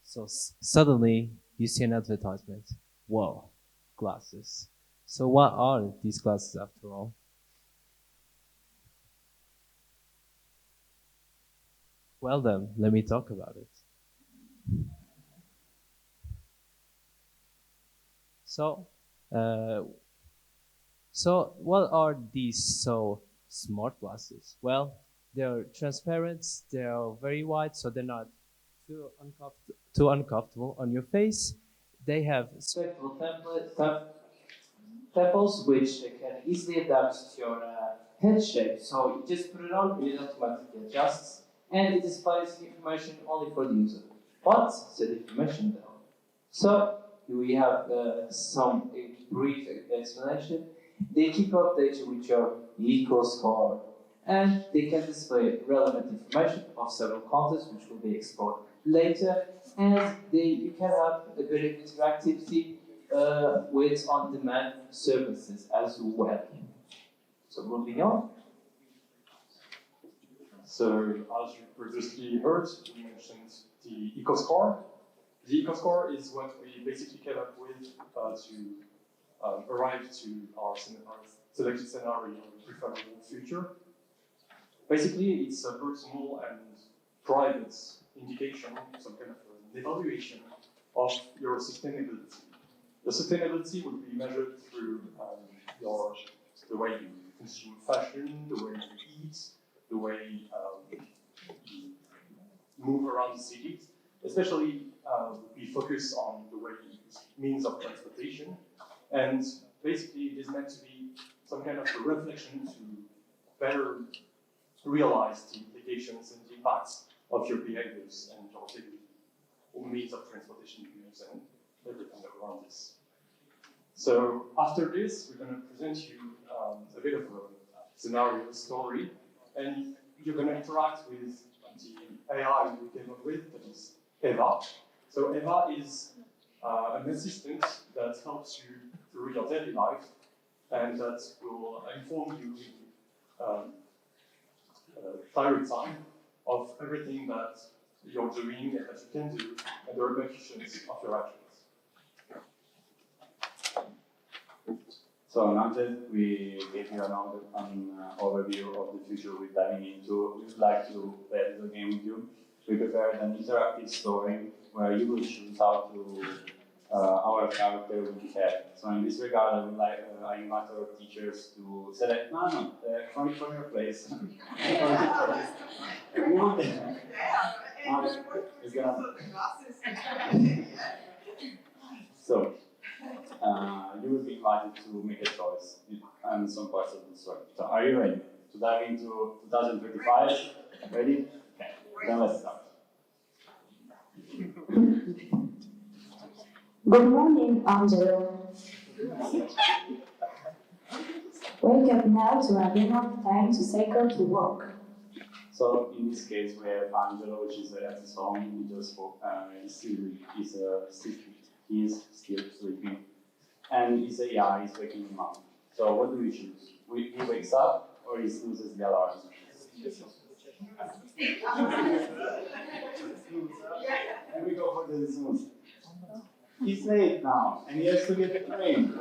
So suddenly you see an advertisement. Whoa, glasses. So what are these glasses after all? Well then, let me talk about it. So what are these smart glasses? Well, they're transparent, they're very wide, so they're not too uncomfortable on your face. They have spectral temples which can easily adapt to your head shape. So you just put it on, it automatically adjusts, and it displays information only for the user. What's the information though? So we have some brief explanation. They keep updated with your EcoScore, and they can display relevant information of several contents which will be explored later, and you can have a bit of interactivity with on-demand services as well. So moving on. So, as you previously heard, we mentioned the eco-score. The eco-score is what we basically came up with to arrive to our selected scenario of preferable future. Basically, it's a personal and private indication, some kind of an evaluation of your sustainability. The sustainability would be measured through the way you consume fashion, the way you eat, the way you move around the city. Especially, we focus on the way you use means of transportation. And basically, it is meant to be some kind of a reflection to better realize the implications and the impacts of your behaviors and your daily means of transportation you use and everything around this. So after this, we're going to present you a bit of a scenario story, and you're going to interact with the AI we came up with, that is Eva. So Eva is an assistant that helps you through your daily life, and that will inform you direct time of everything that you're doing and that you can do, and the repercussions of your actions. So now that we gave you an overview of the future we're diving into, we would like to play a little game with you. We prepared an interactive story where you will choose how to our character will behave. So in this regard, I would like I invite our teachers to select from your place. So you will be invited to make a choice in some parts of the story. So are you ready to dive into 2035? Ready? Okay. Then let's start. Good morning, Angelo. Wake up now to have enough time to cycle to work. So in this case, we have Angelo, which is at his home. He just woke, he's still sleeping, and his AI is waking him up. So what do we choose? He wakes up, or he snoozes the alarm? And we go for the snooze. He's late now, and he has to get the train.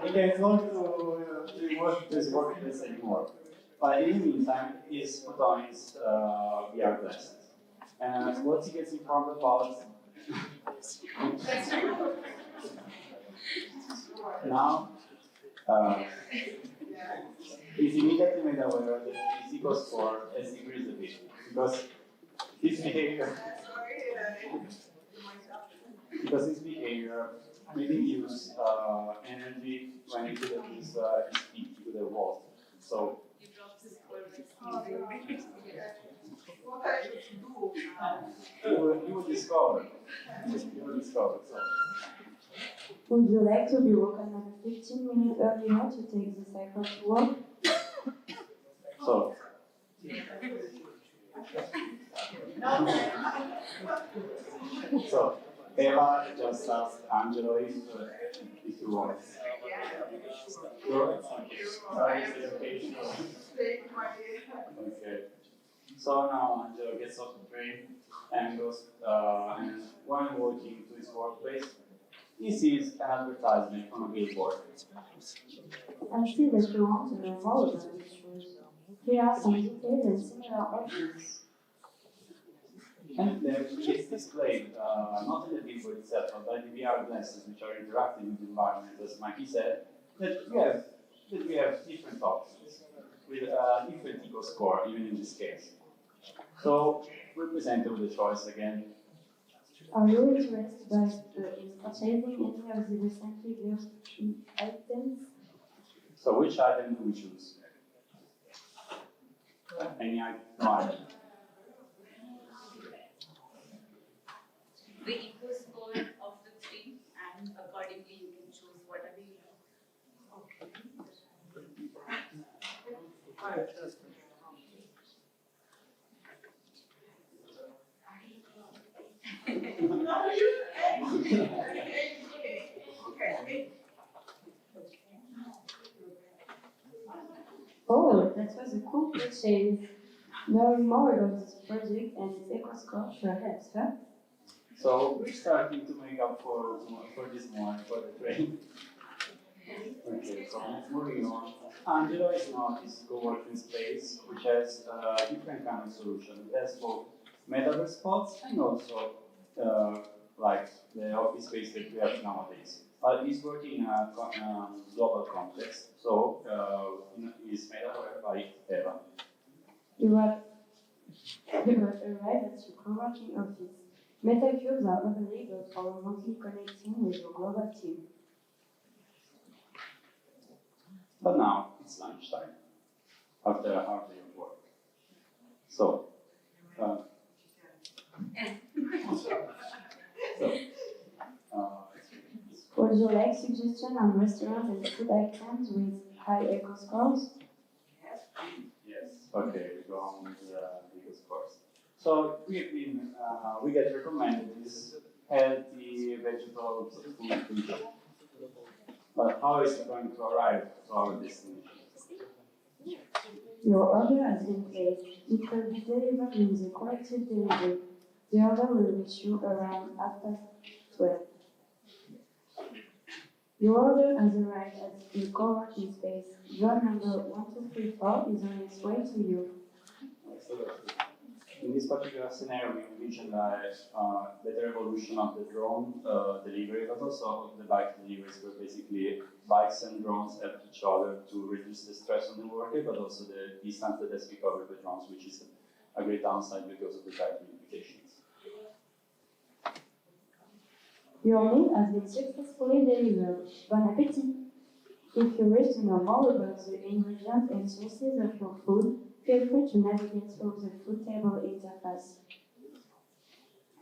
He can't go to his workplace anymore. But in the meantime, he's put on his VR glasses. And what he gets informed about now, he's immediately made aware that his eco score has decreased a bit because his behavior made him use energy when he could have used his feet, he could have walked. So you will discover. So. Would you like to be woken up 15 minutes earlier to take the cycle to work? So Eva just asked Angelo if you want. Okay. So now Angelo gets off the train and goes, and while walking to his workplace, he sees an advertisement on a billboard. I see that you want to know more about these shoes. Here are some details and similar options. And then it's displayed not in the billboard itself, but by the VR glasses, which are interacting with the environment, as Mikey said, that we have different options with a different eco score, even in this case. So we're presented with a choice again. Are you interested in purchasing any of the recently launched items? So which item do we choose? Any item? The eco score of the three, and accordingly you can choose whatever you want. Okay. Oh, Oh, that was a cool purchase. Knowing more about this project and its eco score sure helps, huh? So we're starting to make up for this morning for the train. Okay, so moving on. Angelo is now this co-working space which has different kind of solution. It has both metaverse spots and also like the office space that we have nowadays. But it's working in a global context, so it's made aware by Eva. You have arrived at your co-working office. MetaCubes are available for remotely connecting with your global team. But now it's lunchtime, after a hard day of work. So, Would you like suggestions on restaurants and food items with high eco scores? yes, okay, we go on with the biggest course. So we get recommended this healthy vegetable food. But how is it going to arrive to our destination? Your order has been placed. It will be delivered in the collective delivery. The order will reach you around 12:30. Your order has arrived at the co-working space. Drone number 1234 is on its way to you. In this particular scenario, we envision a better evolution of the drone delivery, but also of the bike deliveries, where basically bikes and drones help each other to reduce the stress on the worker, but also the distance that has to be covered by drones, which is a great downside because of the driving implications. Your meal has been successfully delivered. Bon appétit! If you wish to know more about the ingredients and sources of your food, feel free to navigate through the food table interface.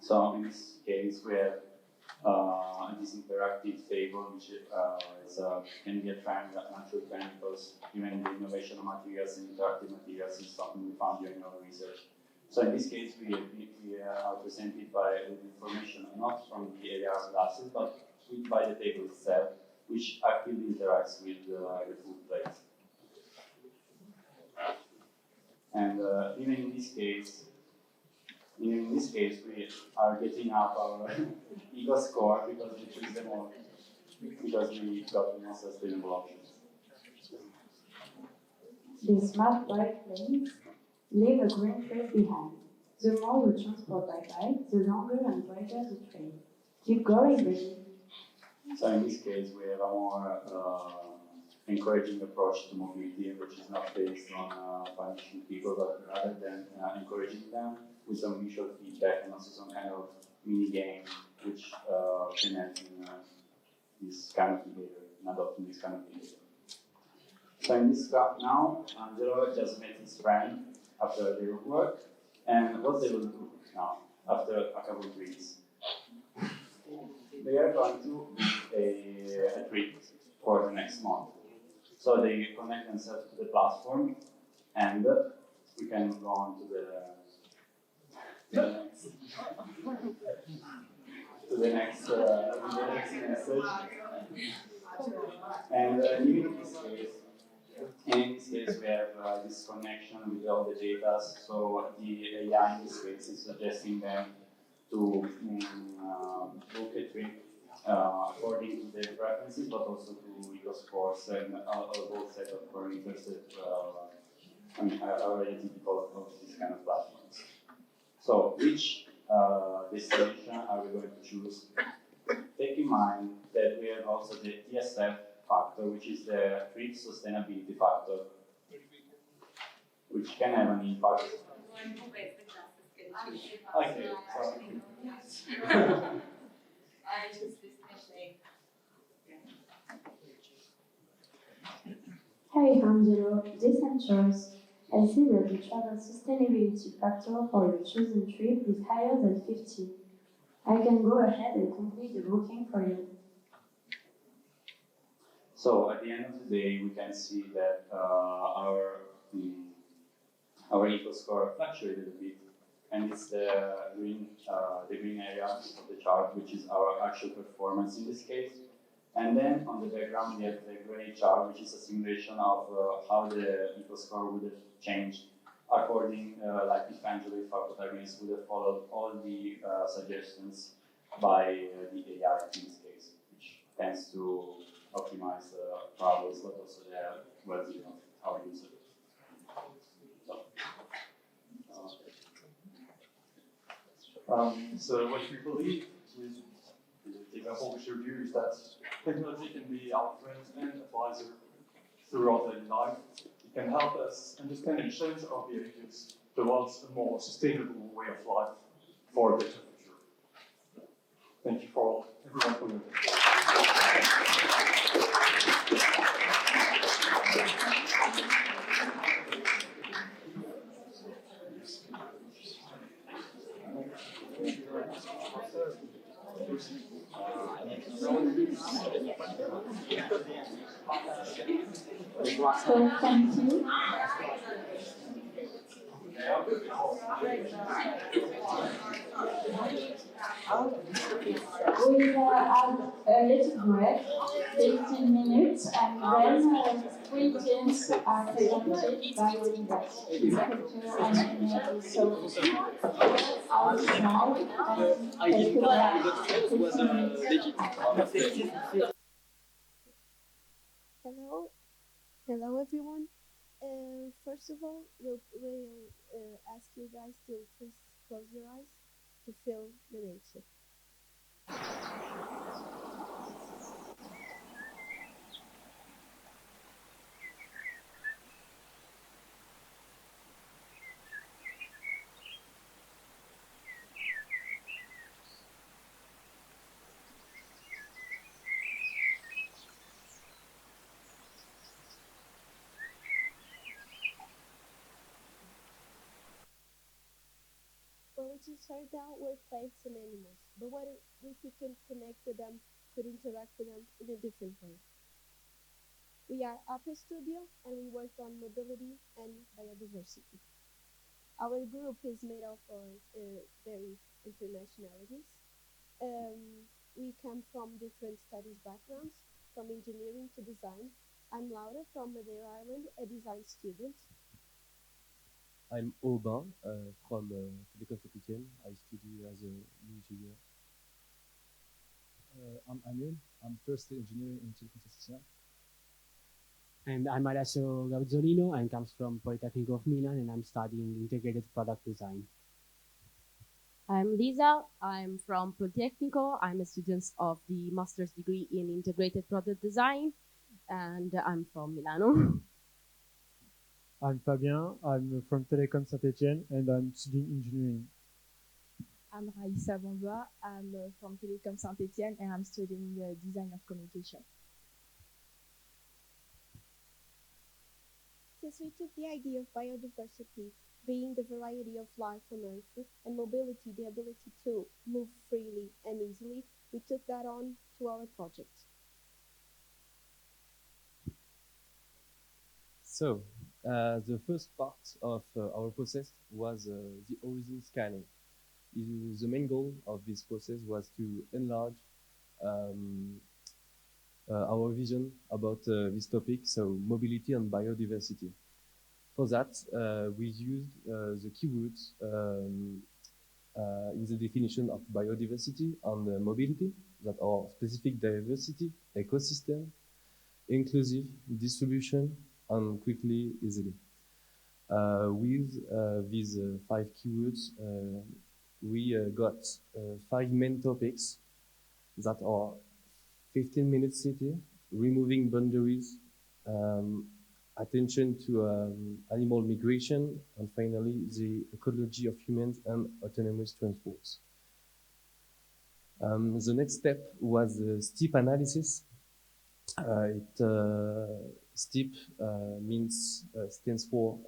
So in this case, we have this interactive table, which can be a trend, a natural trend, because even the innovation of materials and interactive materials is something we found during our research. So in this case, we are presented with information not from the area's glasses, but by the table itself, which actively interacts with the food plate. And even in this case, we are getting up our eco score because we choose them all, because we got the most sustainable options. The smart bike lanes leave a green trail behind. The more you transport by bike, the longer and brighter the trail. Keep going, baby. So in this case, we have a more encouraging approach to mobility, which is not based on punishing people, but rather than encouraging them with some visual feedback and also some kind of mini game, which can help in this kind of behavior, in adopting this kind of behavior. So in this graph now, Angelo just met his friend after a day of work, and what they will do now, after a couple of weeks, they are going to a trip for the next month. So they connect themselves to the platform, and we can go on to the next message. And in this case, we have this connection with all the data. So the AI in this case is suggesting them to book a trip according to their preferences, but also to eco scores and a whole set of parameters that are already typical of this kind of platforms. So, which destination are we going to choose? Take in mind that we have also the TSF factor, which is the trip sustainability factor, which can have an impact. Okay, sorry. Hey Angelo, this ensures I see that the travel sustainability factor for your chosen trip is higher than 50. I can go ahead and complete the booking for you. So at the end of the day, we can see that our eco score fluctuated a bit, and it's the green area of the chart, which is our actual performance in this case. And then on the background, we have the gray chart, which is a simulation of how the eco score would have changed according, like if Angelo, if our protagonist would have followed all the suggestions by the AI in this case, which tends to optimize travels, but also the well-being of our users. So what we believe with the example we showed you is that technology can be our friend and advisor throughout daily life. It can help us understand and change our behaviors towards a more sustainable way of life for a better future. Thank you for everyone for your attention. So thank you. We have a little break, 15 minutes, and then 3 teams are presented by the secretary and engineer. So outside and take a break, 15 minutes. Hello everyone. First of all, we'll ask you guys to please close your eyes to feel the nature. Well, we just started out with plants and animals, but what if we can connect with them, could interact with them in a different way? We are Upper Studio, and we work on mobility and biodiversity. Our group is made up of very internationalities. We come from different studies backgrounds, from engineering to design. I'm Laura from Madeira Island, a design student. I'm Aubin from Télécom Etienne. I study as an engineer. I'm Anil. I'm first engineer in Télécom. And I'm Alessio Garzolino. I come from Polytechnic of Milan, and I'm studying integrated product design. I'm Lisa. I'm from Politecnico. I'm a student of the master's degree in integrated product design, and I'm from Milano. I'm Fabien. I'm from Télécom Saint-Etienne, and I'm studying engineering. I'm Raissa Bamba. I'm from Télécom Saint-Etienne, and I'm studying design of communication. Since we took the idea of biodiversity being the variety of life on Earth and mobility, the ability to move freely and easily, we took that on to our project. So, the first part of our process was the horizon scanning. The main goal of this process was to enlarge our vision about this topic, so mobility and biodiversity. For that, we used the keywords in the definition of biodiversity and mobility that are specific diversity, ecosystem, inclusive, distribution, and quickly, easily. With these 5 keywords, we got 5 main topics that are 15-minute city, removing boundaries, attention to animal migration, and finally the ecology of humans and autonomous transports. The next step was the STEEP analysis. STEEP stands for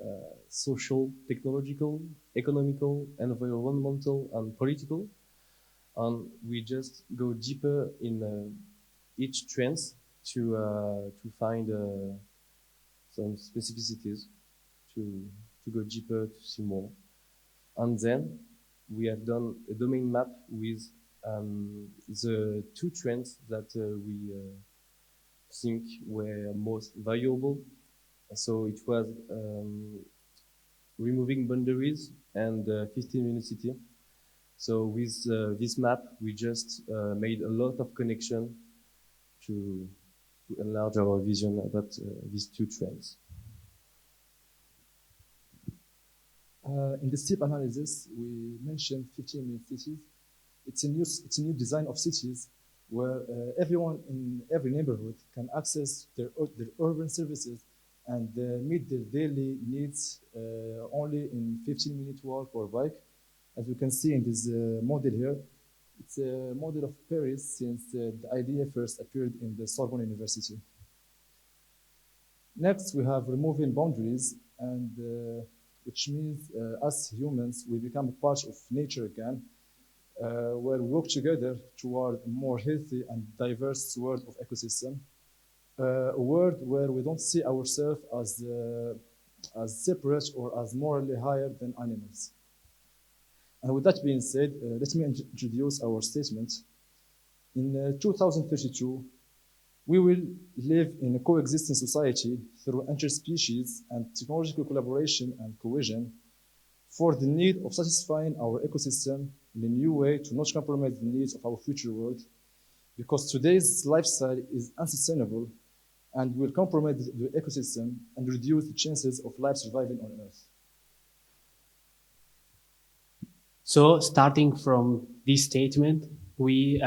social, technological, economical, environmental, and political. And we just go deeper in each trend to find some specificities, to go deeper, to see more. And then we have done a domain map with the 2 trends that we think were most valuable. So it was removing boundaries and 15-minute city. So with this map, we just made a lot of connection to enlarge our vision about these two trends. In the STEEP analysis, we mentioned 15-minute cities. It's a new design of cities where everyone in every neighborhood can access their urban services and meet their daily needs only in 15-minute walk or bike. As you can see in this model here, it's a model of Paris since the idea first appeared in the Sorbonne University. Next, we have removing boundaries, and which means us humans, we become a part of nature again, where we work together toward a more healthy and diverse world of ecosystem, a world where we don't see ourselves as separate or as morally higher than animals. And with that being said, let me introduce our statement. In 2032, we will live in a coexisting society through interspecies and technological collaboration and cohesion for the need of satisfying our ecosystem in a new way to not compromise the needs of our future world, because today's lifestyle is unsustainable and will compromise the ecosystem and reduce the chances of life surviving on Earth. So starting from this statement, we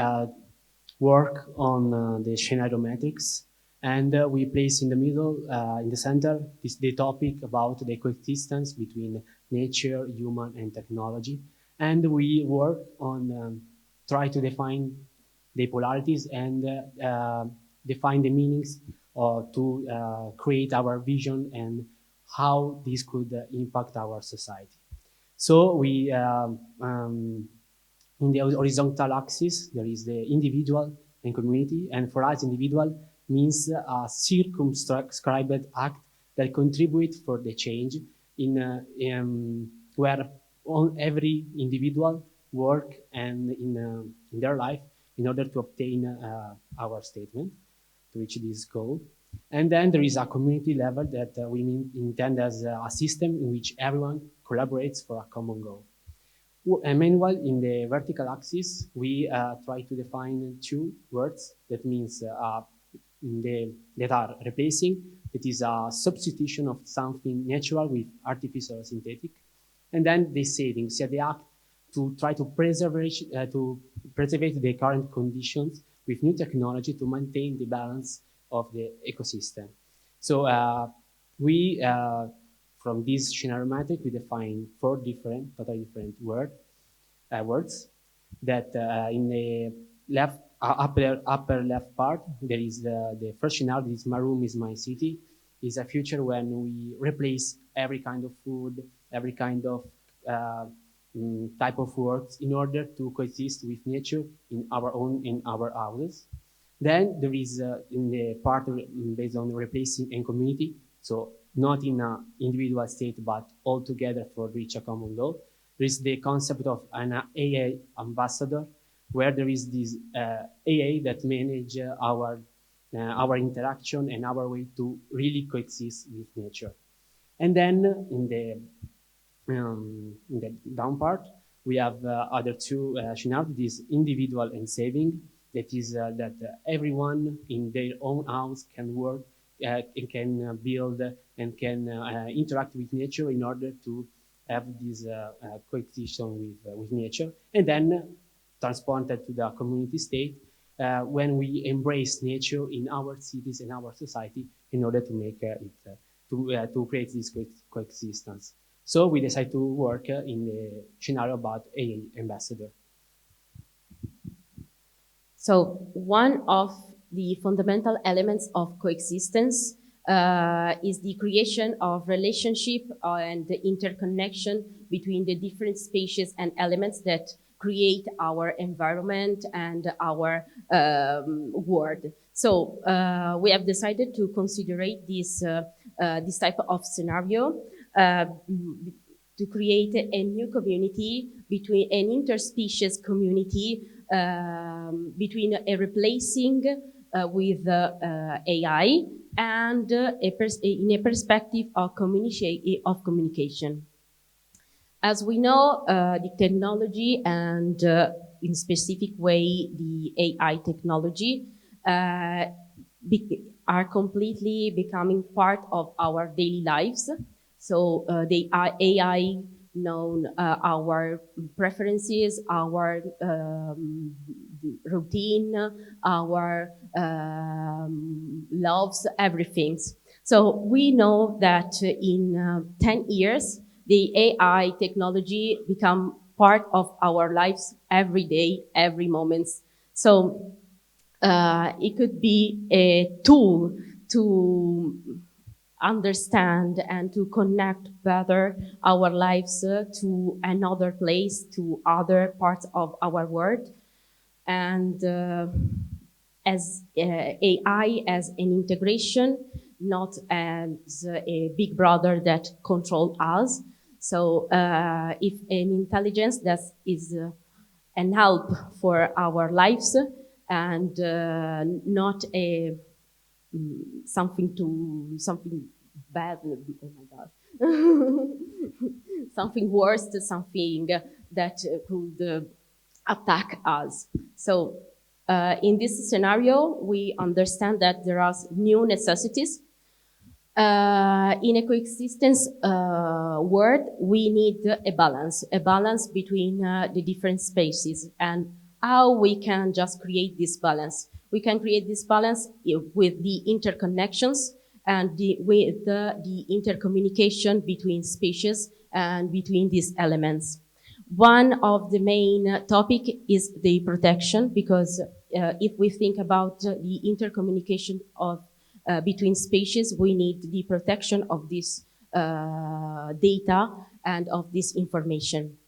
work on the scenario metrics, and we place in the middle, in the center, the topic about the coexistence between nature, human, and technology. And we work on try to define the polarities and define the meanings to create our vision and how this could impact our society. So we, in the horizontal axis, there is the individual and community. And for us, individual means a circumscribed act that contributes for the change in where every individual work and in their life in order to obtain our statement, to reach this goal. And then there is a community level that we intend as a system in which everyone collaborates for a common goal. And meanwhile, in the vertical axis, we try to define two words that means that are replacing, that is a substitution of something natural with artificial or synthetic, and then the saving, so the act to try to preserve the current conditions with new technology to maintain the balance of the ecosystem. So we, from this scenario metric, we define four totally different words that in the left, upper left part, there is the first scenario, this my room is my city, is a future when we replace every kind of food, every kind of type of works in order to coexist with nature in our houses. Then there is in the part based on replacing and community, so not in an individual state, but all together for reach a common goal. There is the concept of an AA ambassador, where there is this AA that manage our interaction and our way to really coexist with nature. And then in the down part, we have other two scenarios, this individual and saving, that is that everyone in their own house can work, can build, and can interact with nature in order to have this coexistence with nature. And then transported to the community state when we embrace nature in our cities and our society in order to make to create this coexistence. So we decided to work in the scenario about AA ambassador. So one of the fundamental elements of coexistence is the creation of relationship and the interconnection between the different species and elements that create our environment and our world. So we have decided to consider this type of scenario to create a new community between an interspecies community between a replacing with AI and in a perspective of communication. As we know, the technology and in specific way, the AI technology are completely becoming part of our daily lives. So the AI know our preferences, our routine, our loves, everything. So we know that in 10 years, the AI technology become part of our lives every day, every moment. So it could be a tool to understand and to connect better our lives to another place, to other parts of our world. And as AI as an integration, not as a big brother that controls us. So if an intelligence that is an help for our lives and not a something bad, oh my god, something worse, something that could attack us. So in this scenario, we understand that there are new necessities. In a coexistence world, we need a balance between the different spaces, and how we can just create this balance. We can create this balance with the interconnections and with the intercommunication between species and between these elements. One of the main topic is the protection, because if we think about the intercommunication of between species, we need the protection of this data and of this information.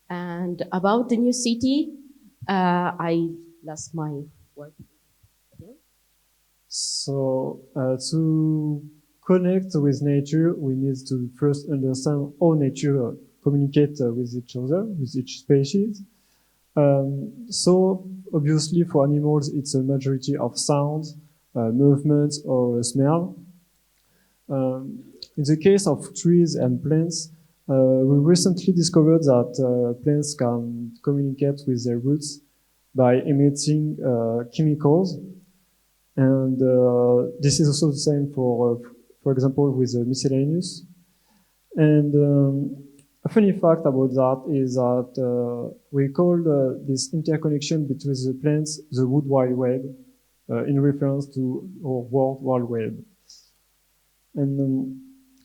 And about the new city, I lost my word. So to connect with nature, we need to first understand how nature communicate with each other, with each species. So obviously for animals, it's a majority of sounds, movements, or smell. In the case of trees and plants, we recently discovered that plants can communicate with their roots by emitting chemicals. And this is also the same for example, with miscellaneous. And a funny fact about that is that we call this interconnection between the plants the Wood Wide Web in reference to our World Wide Web. And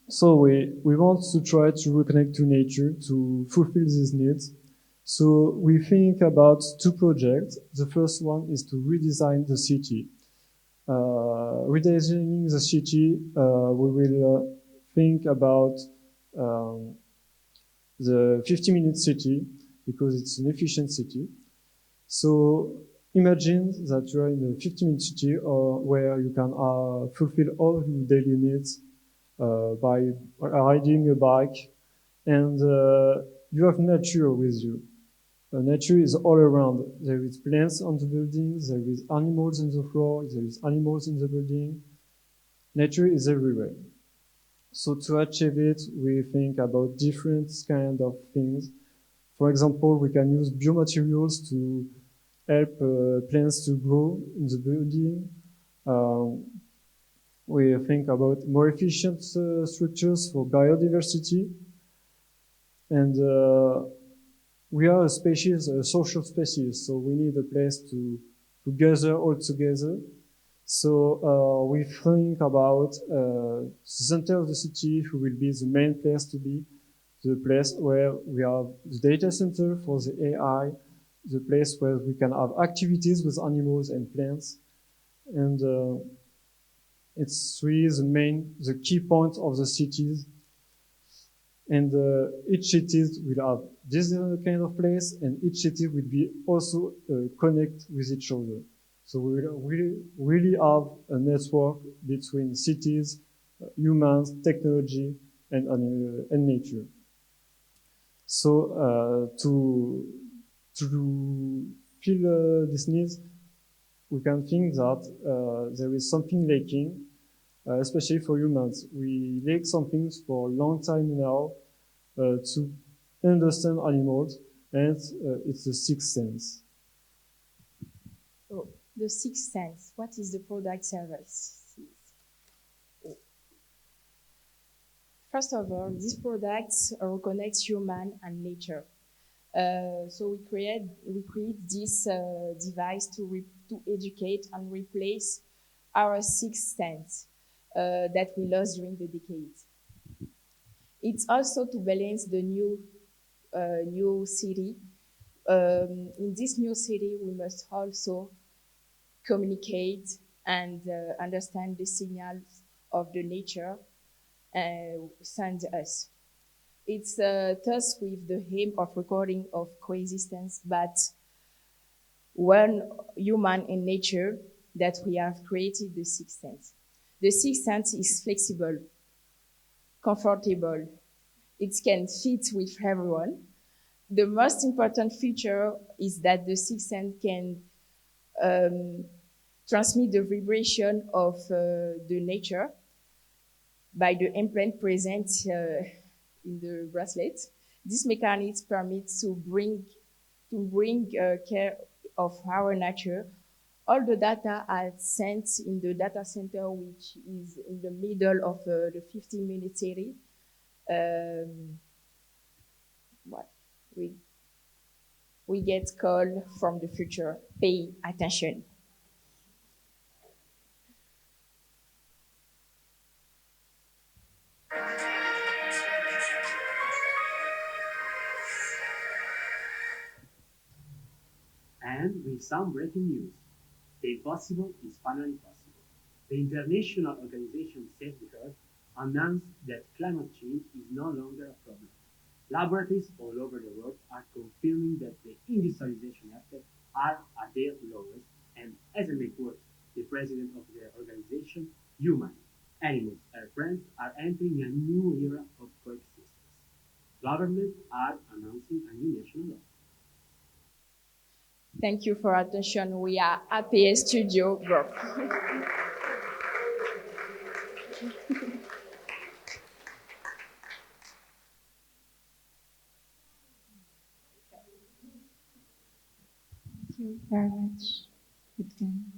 so we want to try to reconnect to nature to fulfill these needs. So we think about two projects. The first one is to redesign the city. Redesigning the city, we will think about the 50-minute city, because it's an efficient city. So imagine that you are in a 50-minute city where you can fulfill all your daily needs by riding a bike, and you have nature with you. Nature is all around. There is plants on the buildings, there is animals on the floor, there is animals in the building. Nature is everywhere. So to achieve it, we think about different kind of things. For example, we can use biomaterials to help plants to grow in the building. We think about more efficient structures for biodiversity. And we are a species, a social species, so we need a place to gather all together. So we think about the center of the city, who will be the main place to be, the place where we have the data center for the AI, the place where we can have activities with animals and plants. And it's really the key point of the cities. And each city will have this kind of place, and each city will be also connect with each other. So we will really have a network between cities, humans, technology, and nature. So to fill these needs, we can think that there is something lacking, especially for humans. We lack some things for a long time now to understand animals, and it's the sixth sense. So, the sixth sense, what is the product service? First of all, these products reconnect human and nature. So we create this device to educate and replace our sixth sense that we lost during the decades. It's also to balance the new city. In this new city, we must also communicate and understand the signals of the nature sends us. It's thus with the aim of recording of coexistence, but one human and nature that we have created the sixth sense. The sixth sense is flexible, comfortable. It can fit with everyone. The most important feature is that the sixth sense can transmit the vibration of the nature by the implant present in the bracelet. This mechanism permits to bring care of our nature. All the data are sent in the data center, which is in the middle of the 15-minute series. We get call from the future. Pay attention. And with some breaking news, the impossible is finally possible. The International Organization Save the Earth announced that climate change is no longer a problem. Laboratories all over the world are confirming that the industrialization effects are at their lowest, and as a make worse, the president of the organization, humans, animals, and plants are entering a new era of coexistence. Governments are announcing a new national law. Thank you for attention. We are APS Studio Group. Thank you very much, Etienne.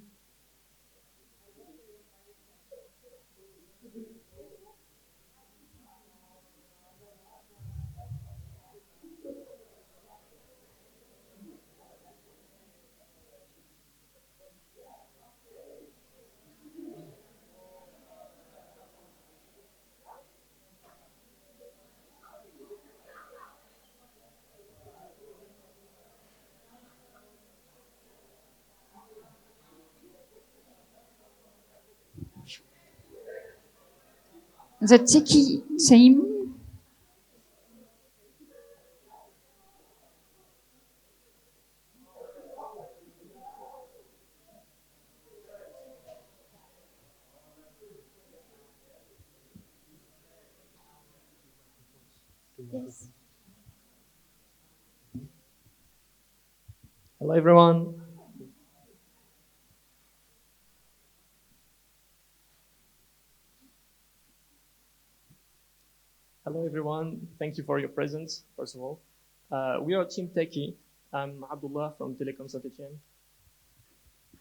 The techie team. Yes. Hello, everyone. Hello, everyone. Thank you for your presence, first of all. We are Team Techie. I'm Abdullah from Télécom Etienne.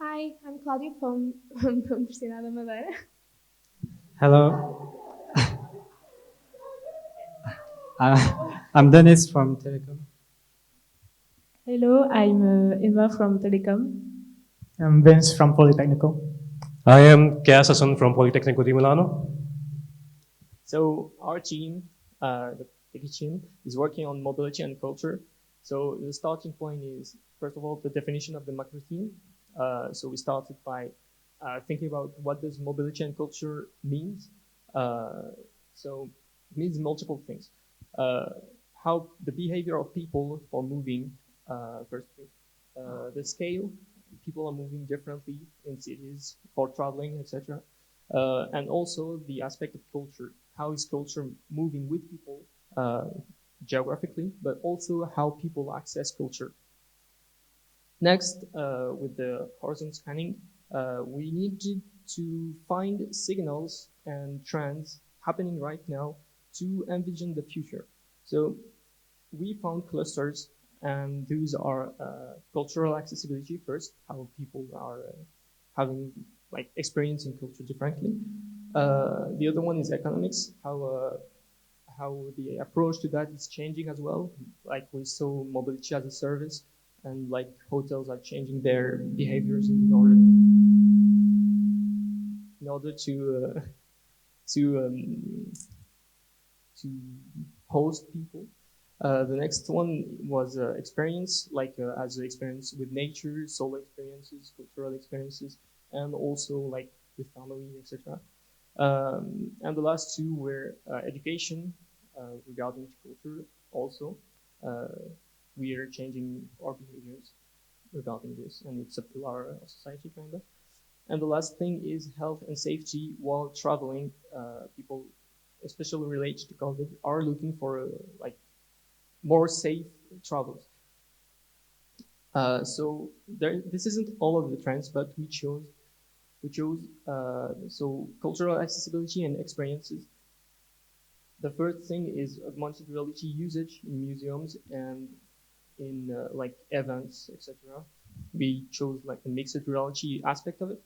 Hi, I'm Claudia from Universidade da Madeira. Hello. I'm Dennis from Télécom. Hello, I'm Emma from Télécom. I'm Vince from Polytechnical. I am Casason from Politecnico di Milano. So our team, the Techie team, is working on mobility and culture. So the starting point is, first of all, the definition of the macro theme. So we started by thinking about what does mobility and culture means. So it means multiple things. How the behavior of people for moving, firstly, the scale, people are moving differently in cities for traveling, etc. And also the aspect of culture. How is culture moving with people geographically, but also how people access culture. Next, with the horizon scanning, we needed to find signals and trends happening right now to envision the future. So we found clusters, and those are cultural accessibility first, how people are having like experiencing culture differently. The other one is economics, how the approach to that is changing as well. Like we saw mobility as a service, and like hotels are changing their behaviors in order to host people. The next one was experience, like as an experience with nature, solo experiences, cultural experiences, and also like with family, etc. And the last two were education regarding to culture. Also, we are changing our behaviors regarding this, and it's up to our society, kind of. And the last thing is health and safety while traveling. People, especially related to COVID, are looking for like more safe travels. So this isn't all of the trends, but we chose so cultural accessibility and experiences. The first thing is augmented reality usage in museums and in like events, etc. We chose like the mixed reality aspect of it.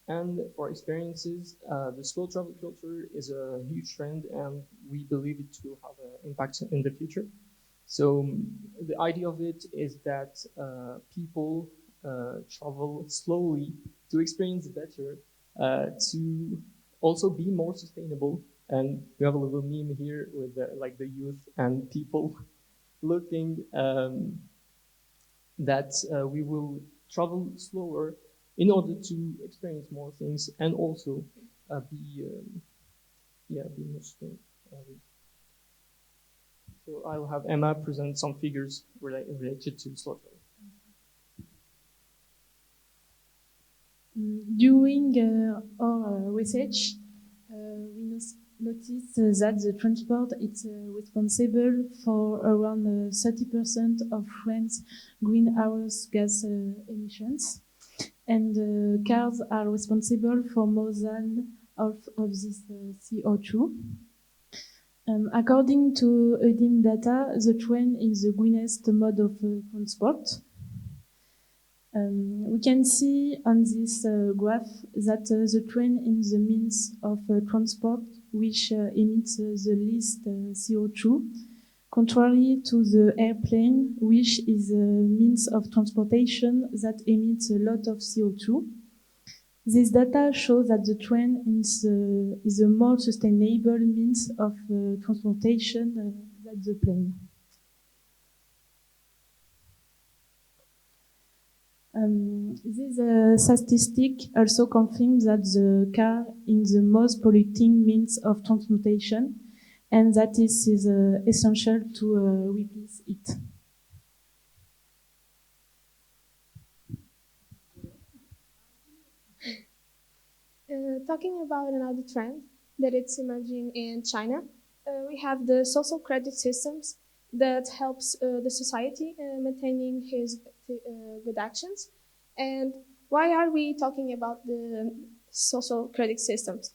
And for experiences, the slow travel culture is a huge trend, and we believe it will have an impact in the future. So the idea of it is that people travel slowly to experience better, to also be more sustainable. And we have a little meme here with like the youth and people looking that we will travel slower in order to experience more things and also be more sustainable. So I'll have Emma present some figures related to slow travel. During our research, we noticed that the transport is responsible for around 30% of France's greenhouse gas emissions, and cars are responsible for more than half of this CO2. According to EDIM data, the train is the greenest mode of transport. We can see on this graph that the train is the means of transport which emits the least CO2, contrary to the airplane, which is a means of transportation that emits a lot of CO2. This data shows that the train is a more sustainable means of transportation than the plane. This statistic also confirms that the car is the most polluting means of transportation, and that it is essential to replace it. Talking about another trend that it's emerging in China, we have the social credit systems that helps the society maintaining his good actions. And why are we talking about the social credit systems?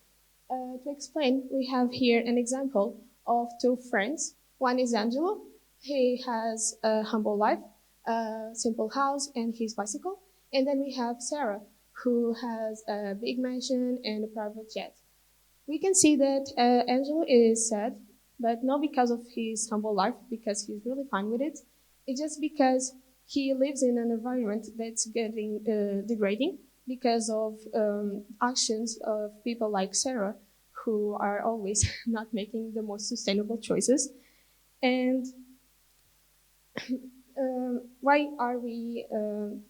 To explain, we have here an example of two friends. One is Angelo. He has a humble life, a simple house, and his bicycle. And then we have Sarah, who has a big mansion and a private jet. We can see that Angelo is sad, but not because of his humble life, because he's really fine with it. It's just because he lives in an environment that's getting degrading because of actions of people like Sarah, who are always not making the most sustainable choices. And why are we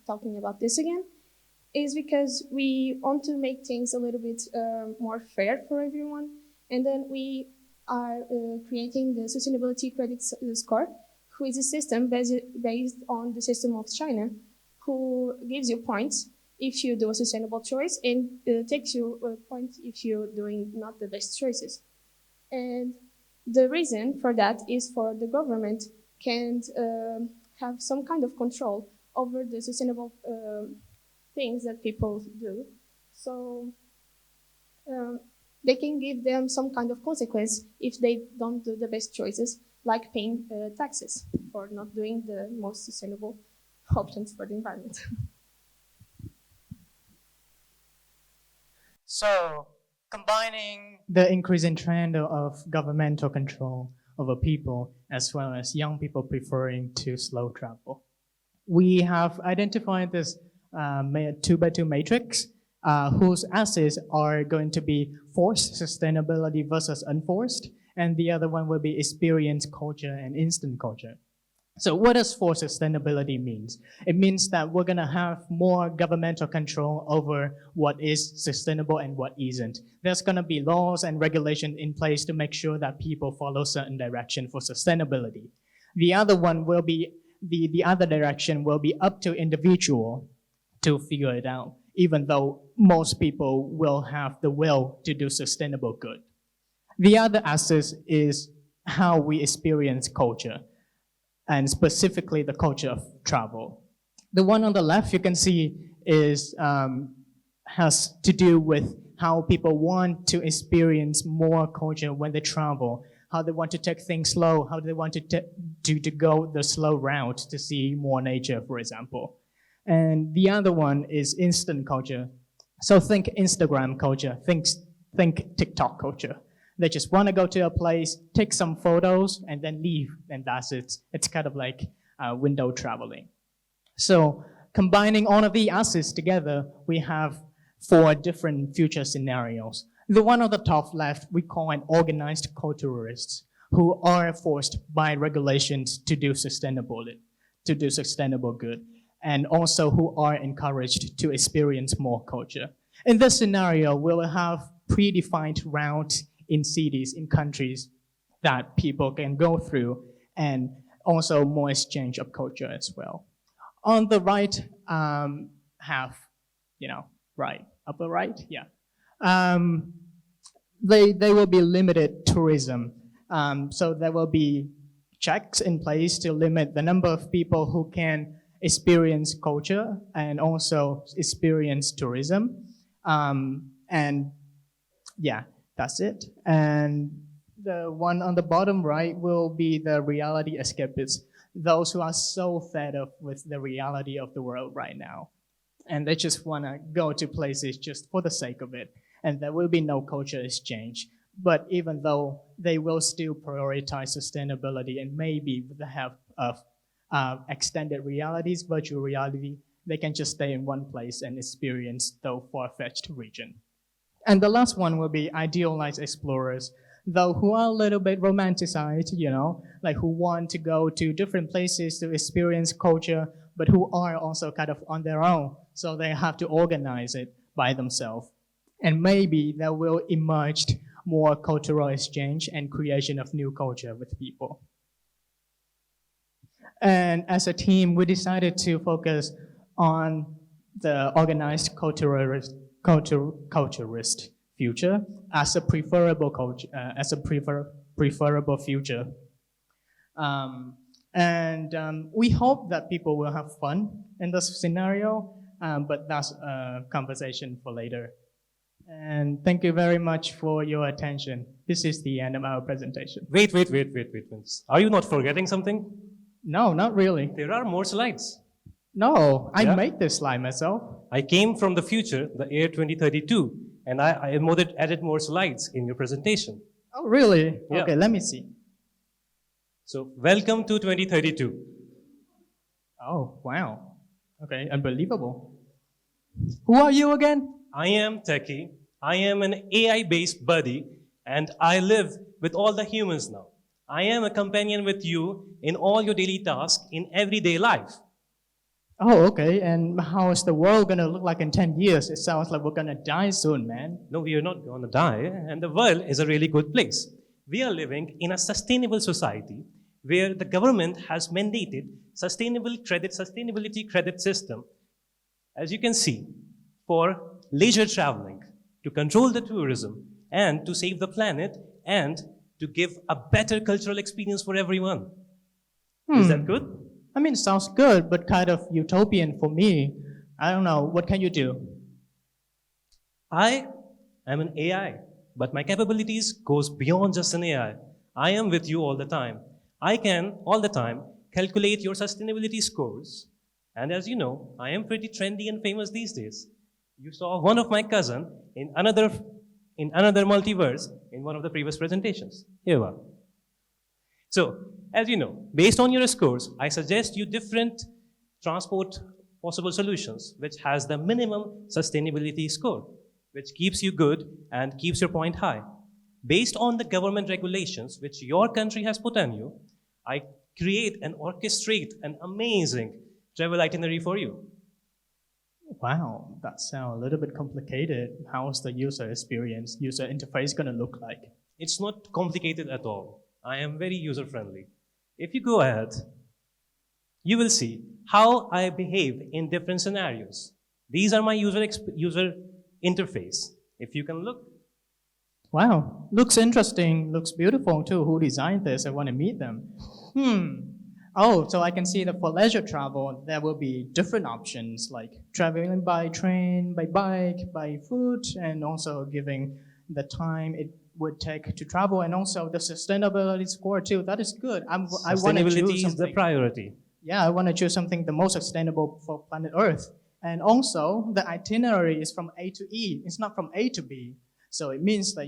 talking about this again? Is because we want to make things a little bit more fair for everyone. And then we are creating the Sustainability Credit Score, who is a system based on the system of China, who gives you points if you do a sustainable choice and takes you points if you're doing not the best choices. And the reason for that is for the government can have some kind of control over the sustainable things that people do. So they can give them some kind of consequence if they don't do the best choices, like paying taxes or not doing the most sustainable options for the environment. So, combining the increasing trend of governmental control over people, as well as young people preferring to slow travel, we have identified this 2x2 matrix whose axes are going to be forced sustainability versus unforced, and the other one will be experience culture and instant culture. So what does forced sustainability means? It means that we're going to have more governmental control over what is sustainable and what isn't. There's going to be laws and regulations in place to make sure that people follow certain direction for sustainability. The other one will be, the other direction will be up to individual to figure it out, even though most people will have the will to do sustainable good. The other axis is how we experience culture, and specifically the culture of travel. The one on the left you can see is has to do with how people want to experience more culture when they travel, how they want to take things slow, how they want to go the slow route to see more nature, for example. And the other one is instant culture. So think Instagram culture, think TikTok culture. They just want to go to a place, take some photos, and then leave, and that's it. It's kind of like window traveling. So combining all of the assets together, we have 4 different future scenarios. The one on the top left, we call an organized culturalists, who are forced by regulations to do sustainable good, and also who are encouraged to experience more culture. In this scenario, we will have predefined routes in cities, in countries that people can go through, and also more exchange of culture as well. On the right half, right, upper right, yeah. They will be limited tourism. So there will be checks in place to limit the number of people who can experience culture and also experience tourism. And yeah, that's it. And the one on the bottom right will be the reality escapists, those who are so fed up with the reality of the world right now. And they just want to go to places just for the sake of it. And there will be no culture exchange. But even though they will still prioritize sustainability and maybe with the help of extended realities, virtual reality, they can just stay in one place and experience the far-fetched region. And the last one will be idealized explorers, though who are a little bit romanticized, like who want to go to different places to experience culture, but who are also kind of on their own, so they have to organize it by themselves. And maybe there will emerge more cultural exchange and creation of new culture with people. And as a team, we decided to focus on the organized culturalist future as a preferable culture, preferable future. We hope that people will have fun in this scenario, but that's a conversation for later. And thank you very much for your attention. This is the end of our presentation. Wait. Are you not forgetting something? No, not really. There are more slides. No, I made this slide myself. I came from the future, the year 2032, and I added more slides in your presentation. Oh, really? Yeah. Okay, let me see. So, welcome to 2032. Oh, wow. Okay, unbelievable. Who are you again? I am Techie. I am an AI-based buddy, and I live with all the humans now. I am a companion with you in all your daily tasks in everyday life. Oh, okay. And how is the world going to look like in 10 years? It sounds like we're going to die soon, man. No, we are not going to die, and the world is a really good place. We are living in a sustainable society where the government has mandated sustainability credit system, as you can see, for leisure traveling, to control the tourism, and to save the planet, and to give a better cultural experience for everyone. Is that good? I mean, it sounds good, but kind of utopian for me. I don't know. What can you do? I am an AI, but my capabilities goes beyond just an AI. I am with you all the time. I can, all the time, calculate your sustainability scores. And as you know, I am pretty trendy and famous these days. You saw one of my cousin in another multiverse in one of the previous presentations. Here we are. So, as you know, based on your scores, I suggest you different transport possible solutions which has the minimum sustainability score, which keeps you good and keeps your point high. Based on the government regulations which your country has put on you, I create and orchestrate an amazing travel itinerary for you. Wow, that sounds a little bit complicated. How's the user experience, user interface going to look like? It's not complicated at all. I am very user-friendly. If you go ahead, you will see how I behave in different scenarios. These are my user interface. If you can look. Wow, looks interesting, looks beautiful too. Who designed this? I want to meet them. Oh, so I can see that for leisure travel, there will be different options like traveling by train, by bike, by foot, and also giving the time it would take to travel, and also the sustainability score too. That is good. I want to choose Sustainability is the something. priority. Yeah, I want to choose something the most sustainable for planet Earth. And also, the itinerary is from A to E. It's not from A to B. So it means that,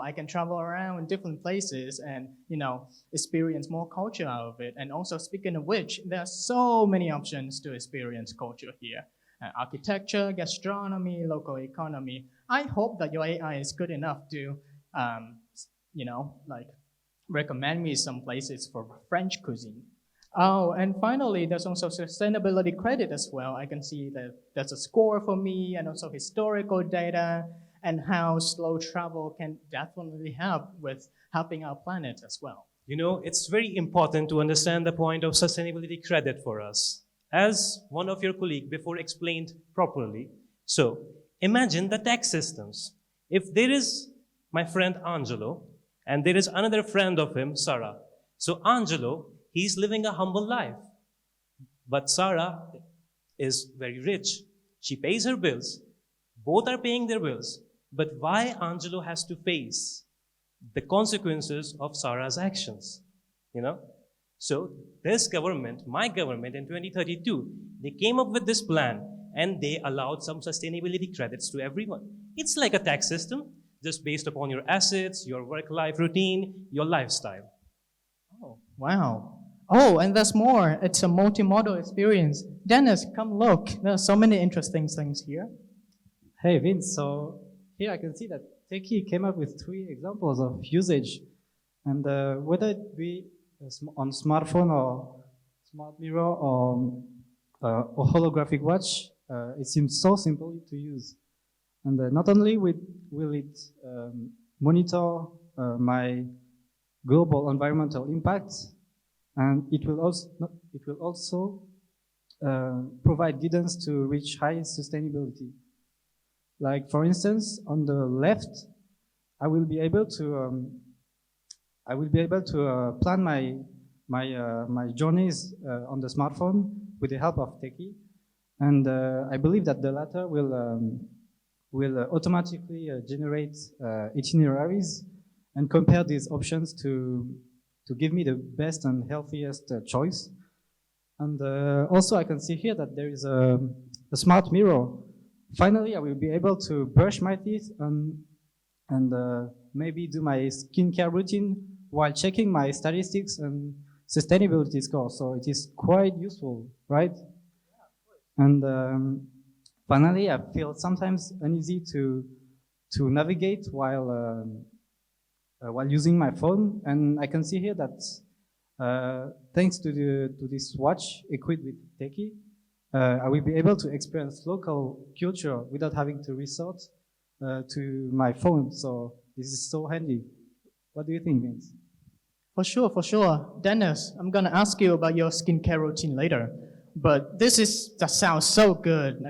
I can travel around in different places and, experience more culture out of it. And also, speaking of which, there are so many options to experience culture here. Architecture, gastronomy, local economy. I hope that your AI is good enough to, recommend me some places for French cuisine. Oh, and finally, there's also sustainability credit as well. I can see that there's a score for me and also historical data and how slow travel can definitely help with helping our planet as well. It's very important to understand the point of sustainability credit for us. As one of your colleagues before explained properly, so imagine the tax systems. If there is my friend Angelo, and there is another friend of him, Sarah. So Angelo, he's living a humble life. But Sarah is very rich. She pays her bills. Both are paying their bills. But why Angelo has to face the consequences of Sarah's actions? So this government, my government in 2032, they came up with this plan and they allowed some sustainability credits to everyone. It's like a tax system, just based upon your assets, your work-life routine, your lifestyle. Oh, wow. Oh, and there's more. It's a multimodal experience. Dennis, come look. There are so many interesting things here. Hey, Vince. So here I can see that Techie came up with 3 examples of usage. And whether it be on smartphone or smart mirror or holographic watch, it seems so simple to use. And not only will it monitor my global environmental impact, and it will also provide guidance to reach high sustainability. Like for instance, on the left, I will be able to plan my journeys on the smartphone with the help of Techie, and I believe that the latter will automatically generate itineraries and compare these options to give me the best and healthiest choice. And also I can see here that there is a smart mirror. Finally, I will be able to brush my teeth and maybe do my skincare routine while checking my statistics and sustainability score. So it is quite useful, right? And finally, I feel sometimes uneasy to navigate while using my phone, and I can see here that thanks to this watch equipped with Techie, I will be able to experience local culture without having to resort to my phone. So this is so handy. What do you think, Vince? For sure. Dennis, I'm gonna ask you about your skincare routine later. But that sounds so good.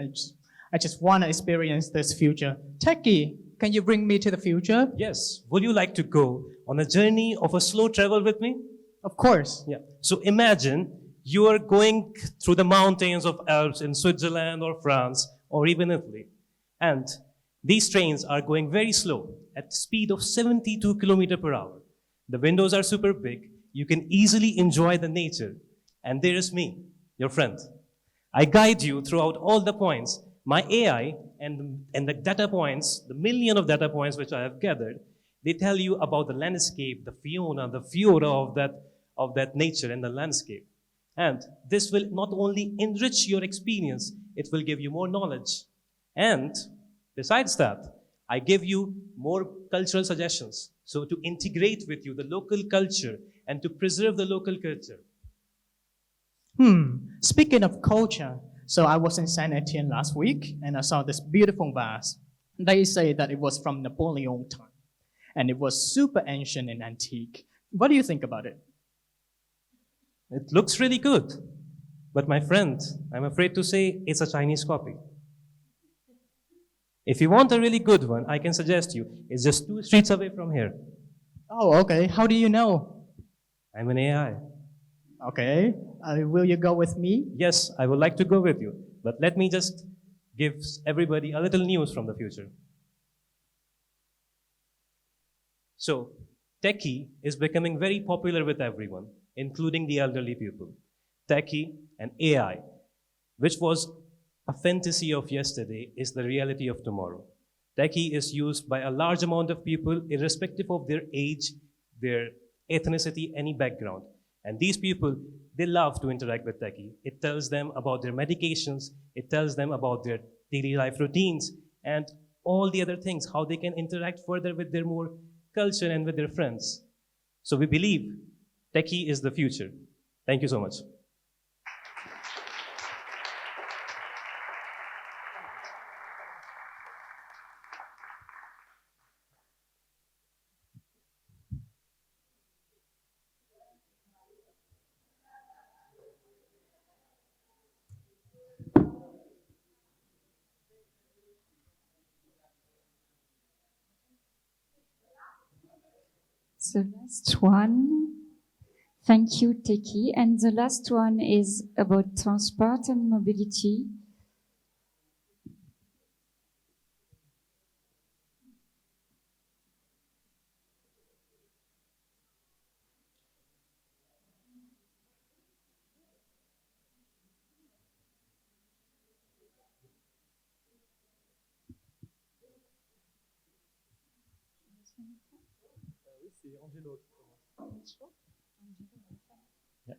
I just want to experience this future. Techie, can you bring me to the future? Yes. Would you like to go on a journey of a slow travel with me? Of course. Yeah. So imagine You are going through the mountains of Alps in Switzerland or France or even Italy. And these trains are going very slow at the speed of 72 kilometers per hour. The windows are super big. You can easily enjoy the nature. And there is me, your friend. I guide you throughout all the points. My AI and the data points, the million of data points which I have gathered, they tell you about the landscape, the fauna, the flora of that nature and the landscape. And this will not only enrich your experience, it will give you more knowledge. And besides that, I give you more cultural suggestions. So to integrate with you the local culture and to preserve the local culture. Speaking of culture, so I was in Saint Etienne last week and I saw this beautiful vase. They say that it was from Napoleon time and it was super ancient and antique. What do you think about it? It looks really good. But my friend, I'm afraid to say it's a Chinese copy. If you want a really good one, I can suggest you, it's just 2 streets away from here. Oh, okay. How do you know? I'm an AI. Okay. Will you go with me? Yes, I would like to go with you. But let me just give everybody a little news from the future. So, techie is becoming very popular with everyone, including the elderly people. Techie and AI, which was a fantasy of yesterday, is the reality of tomorrow. Techie is used by a large amount of people, irrespective of their age, their ethnicity, any background. And these people, they love to interact with techie. It tells them about their medications, it tells them about their daily life routines, and all the other things, how they can interact further with their more culture and with their friends. So we believe techie is the future. Thank you so much. The last one, thank you, Teki. And the last one is about transport and mobility. C'est Angelo qui commence. Yeah.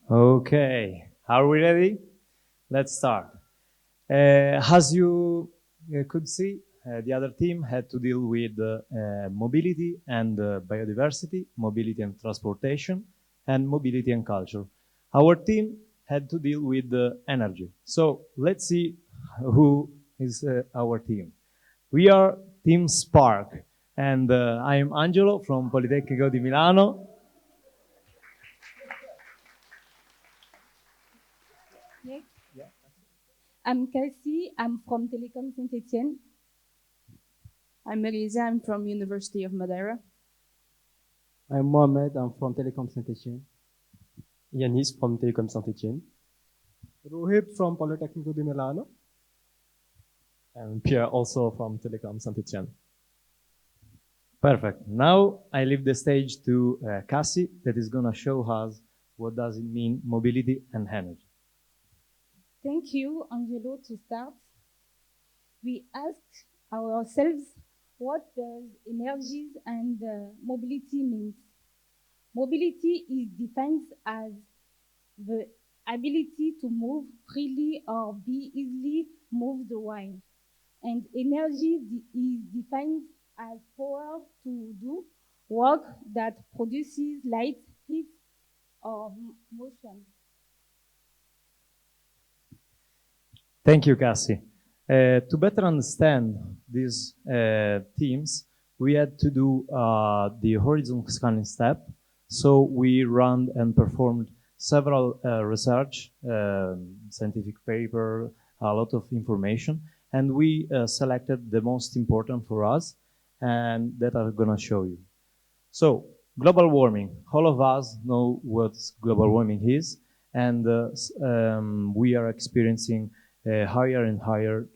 Okay, are we ready? Let's start. As you could see, the other team had to deal with mobility and biodiversity, mobility and transportation, and mobility and culture. Our team had to deal with energy. So let's see who is our team. We are Team Spark, and I am Angelo from Politecnico di Milano. Yeah. I'm Kelsey. I'm from Télécom Saint Etienne. I'm Elisa. I'm from University of Madeira. I'm Mohamed. I'm from Télécom Saint Etienne. Yanis from Télécom Saint Etienne. Rohit from Politecnico di Milano. And Pierre also from Télécom Saint Etienne. Perfect. Now I leave the stage to Cassie, that is going to show us what does it mean mobility and energy. Thank you, Angelo. To start, we asked ourselves, what does energy and mobility mean? Mobility is defined as the ability to move freely or be easily moved while. And energy is defined as power to do work that produces light, heat, or motion. Thank you, Cassie. To better understand these themes, we had to do the horizon scanning step. So we ran and performed several research, scientific paper, a lot of information, and we selected the most important for us, and that I'm gonna show you. So, global warming. All of us know what global warming is, and we are experiencing higher and higher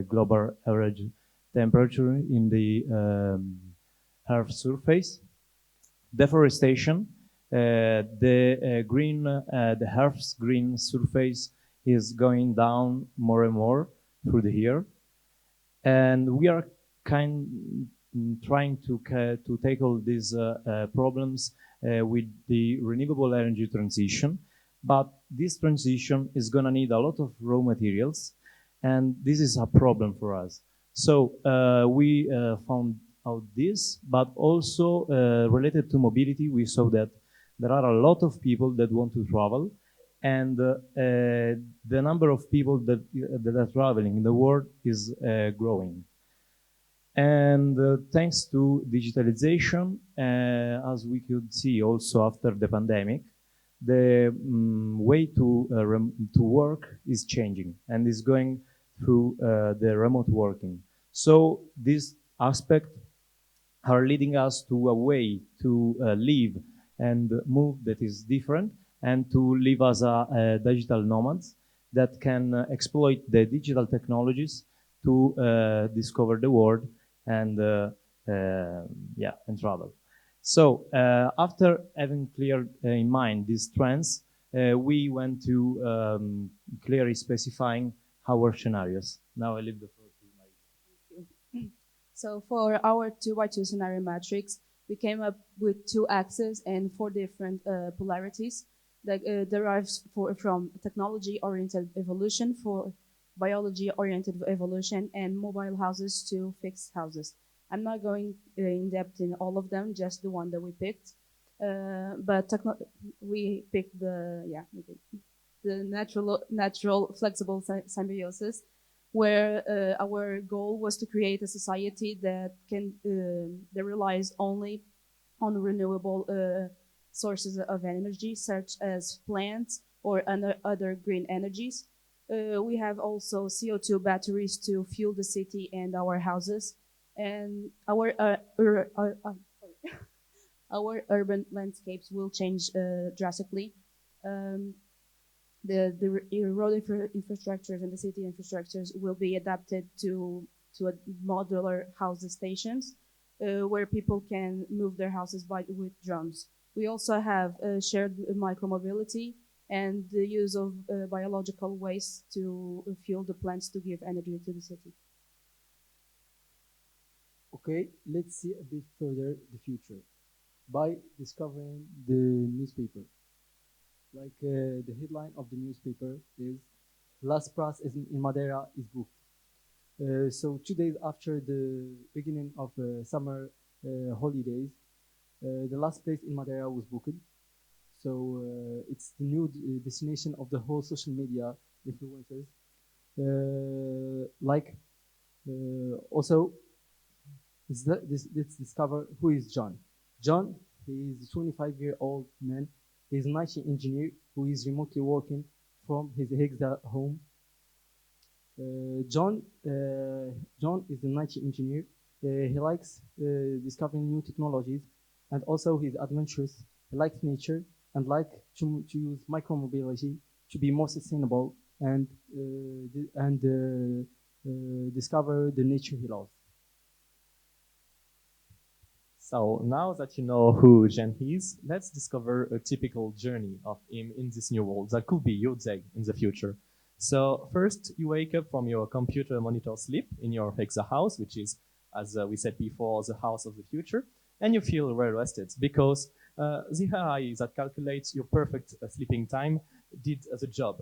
global average temperature in the Earth surface. Deforestation. The Earth's green surface is going down more and more through the year, and we are trying to tackle these problems with the renewable energy transition. But this transition is going to need a lot of raw materials, and this is a problem for us. So we found out this, but also related to mobility, we saw that there are a lot of people that want to travel, and the number of people that are traveling in the world is growing. And thanks to digitalization, as we could see also after the pandemic, the way to work is changing and is going through the remote working. So this aspect are leading us to a way to live and move that is different, and to live as a digital nomads that can exploit the digital technologies to discover the world and and travel. So after having cleared in mind these trends, we went to clearly specifying our scenarios. Now I leave the floor to my. So for our 2x2 scenario matrix, we came up with 2 axes and 4 different polarities that derives from technology-oriented evolution, for biology-oriented evolution, and mobile houses to fixed houses. I'm not going in depth in all of them, just the one that we picked. But we picked the natural flexible symbiosis, where our goal was to create a society that that relies only on renewable sources of energy, such as plants or other green energies. We have also CO2 batteries to fuel the city and our houses, and our our urban landscapes will change drastically. The road infrastructures and the city infrastructures will be adapted to a modular house stations where people can move their houses with drones. We also have shared micromobility and the use of biological waste to fuel the plants to give energy to the city. Okay, let's see a bit further the future by discovering the newspaper. Like the headline of the newspaper is "Last Price in Madeira is booked." So 2 days after the beginning of summer holidays, the last place in Madeira was booked. So it's the new destination of the whole social media influencers. Also, let's discover who is John. John, he is a 25-year-old man. He's an IT engineer who is remotely working from his Hexda home. John is an IT engineer. He likes discovering new technologies, and also he's adventurous. He likes nature and like to use micromobility to be more sustainable and discover the nature he loves. So now that you know who Jen is, let's discover a typical journey of him in this new world that could be your day in the future. So first, you wake up from your computer monitor sleep in your Hexa house, which is, as we said before, the house of the future, and you feel well rested because the AI that calculates your perfect sleeping time did the job.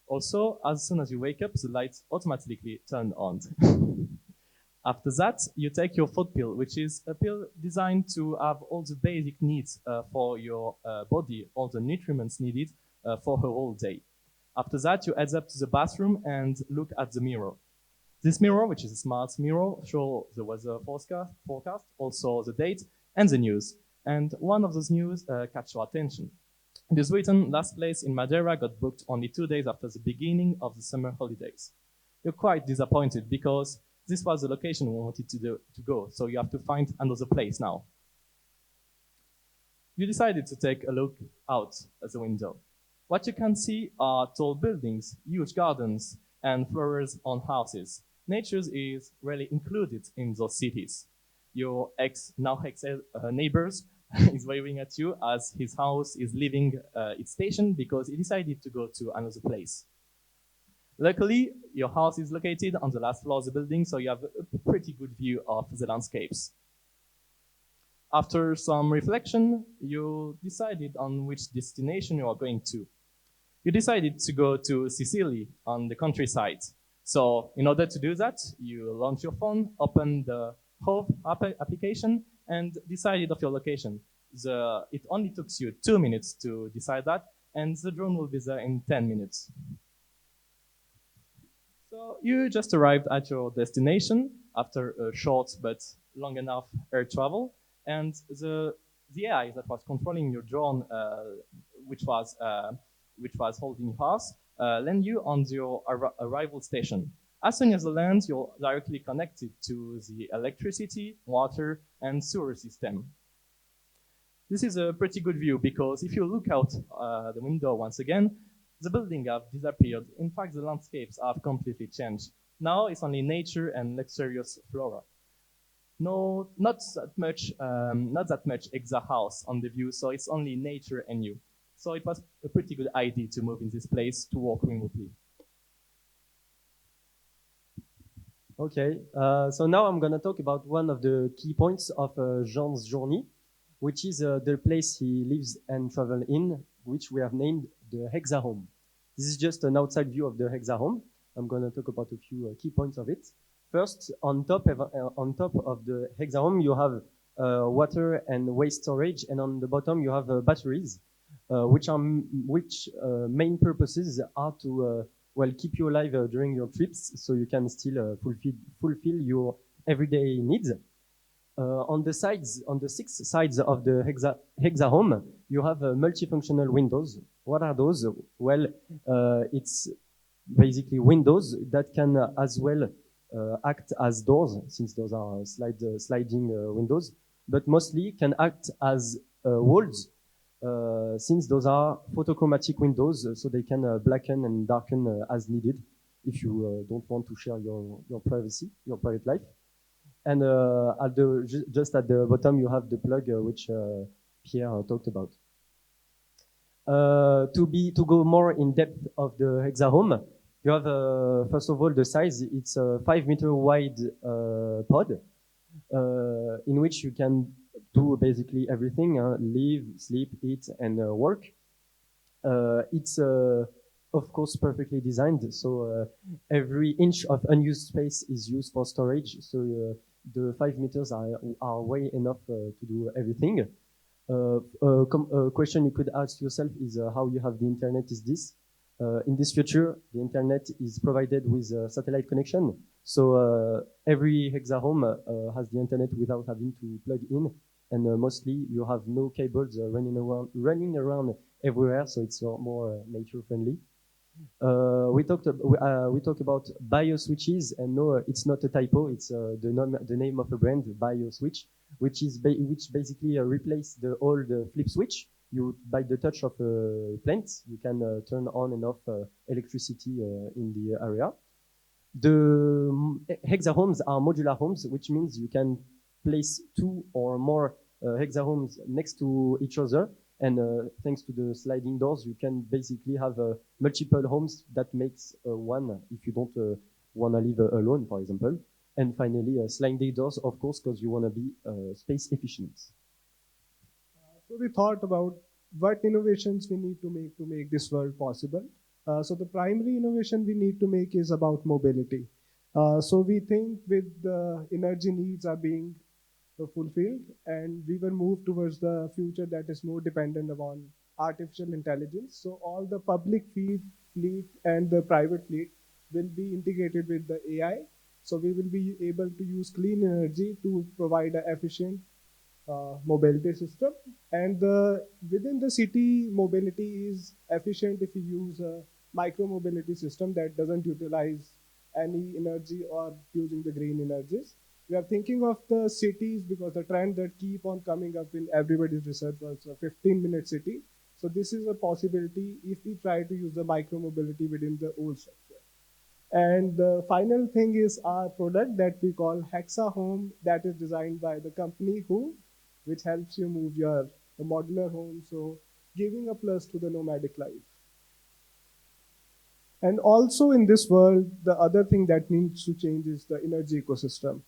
Also, as soon as you wake up, the lights automatically turn on. After that, you take your food pill, which is a pill designed to have all the basic needs for your body, all the nutrients needed for a whole day. After that, you head up to the bathroom and look at the mirror. This mirror, which is a smart mirror, shows the weather forecast, also the date and the news. And one of those news catch your attention. It is written, last place in Madeira got booked only 2 days after the beginning of the summer holidays. You're quite disappointed because this was the location we wanted to go, so you have to find another place now. You decided to take a look out at the window. What you can see are tall buildings, huge gardens, and flowers on houses. Nature is really included in those cities. Your now ex neighbors is waving at you as his house is leaving its station because he decided to go to another place. Luckily, your house is located on the last floor of the building, so you have a pretty good view of the landscapes. After some reflection, you decided on which destination you are going to. You decided to go to Sicily on the countryside. So in order to do that, you launch your phone, open the Hove application, and decided of your location. It only took you 2 minutes to decide that, and the drone will be there in 10 minutes. So you just arrived at your destination after a short but long enough air travel, and the AI that was controlling your drone, which was holding your house, land you on your arrival station. As soon as you land, you're directly connected to the electricity, water, and sewer system. This is a pretty good view because if you look out the window once again, the buildings have disappeared. In fact, the landscapes have completely changed. Now it's only nature and luxurious flora. No, not that much extra house on the view, so it's only nature and you. So it was a pretty good idea to move in this place to work remotely. Okay, so now I'm gonna talk about one of the key points of Jean's journey, which is the place he lives and travel in, which we have named the Hexa Home. This is just an outside view of the Hexa Home. I'm gonna talk about a few key points of it. First, on top of the Hexa Home, you have water and waste storage, and on the bottom you have batteries, which main purposes are to keep you alive during your trips, so you can still fulfill your everyday needs. On the 6 sides of the Hexa Home, you have multifunctional windows. What are those? Well, it's basically windows that can as well act as doors, since those are sliding windows, but mostly can act as walls, since those are photochromatic windows, so they can blacken and darken as needed if you don't want to share your privacy, your private life. And just at the bottom, you have the plug, which Pierre talked about. To go more in depth of the Hexa Home, you have first of all the size. It's a 5-meter wide pod in which you can do basically everything: live, sleep, eat, and work. It's of course perfectly designed, so every inch of unused space is used for storage. So the 5 meters are way enough to do everything. A question you could ask yourself is how you have the internet is this. In this future, the internet is provided with a satellite connection. So every Hexa Home has the internet without having to plug in. And mostly you have no cables running around everywhere, so it's more nature friendly. We talk about BioSwitches, and no, it's not a typo. It's the name of a brand, BioSwitch, which basically replace the old flip switch. By the touch of a plant, you can turn on and off electricity in the area. The Hexa Homes are modular homes, which means you can place 2 or more Hexa Homes next to each other. And thanks to the sliding doors, you can basically have multiple homes that makes one if you don't want to live alone, for example. And finally, sliding doors, of course, because you want to be space efficient. So we thought about what innovations we need to make this world possible. So the primary innovation we need to make is about mobility. So we think with the energy needs are being fulfilled, and we will move towards the future that is more dependent upon artificial intelligence. So all the public fleet and the private fleet will be integrated with the AI, So we will be able to use clean energy to provide an efficient mobility system. And within the city, mobility is efficient if you use a micro mobility system that doesn't utilize any energy or using the green energies. We are thinking of the cities because the trend that keep on coming up in everybody's research was a 15-minute city. So this is a possibility if we try to use the micro mobility within the old structure. And the final thing is our product that we call Hexa Home, that is designed by the company Who, which helps you move the modular home, so giving a plus to the nomadic life. And also in this world, the other thing that needs to change is the energy ecosystem.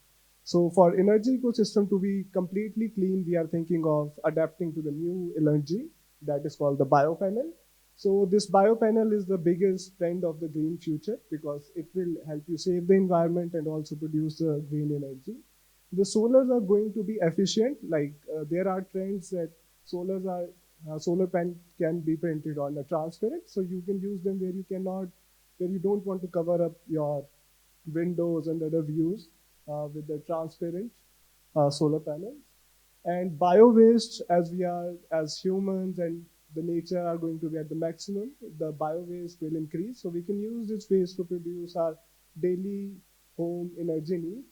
So for energy ecosystem to be completely clean, we are thinking of adapting to the new energy that is called the biopanel. So this biopanel is the biggest trend of the green future because it will help you save the environment and also produce the green energy. The solars are going to be efficient. Like there are trends that solar panel can be printed on a transparent, so you can use them where you don't want to cover up your windows and other views with the transparent solar panels. And bio waste, as humans and the nature are going to be at the maximum, the bio waste will increase. So we can use this waste to produce our daily home energy needs.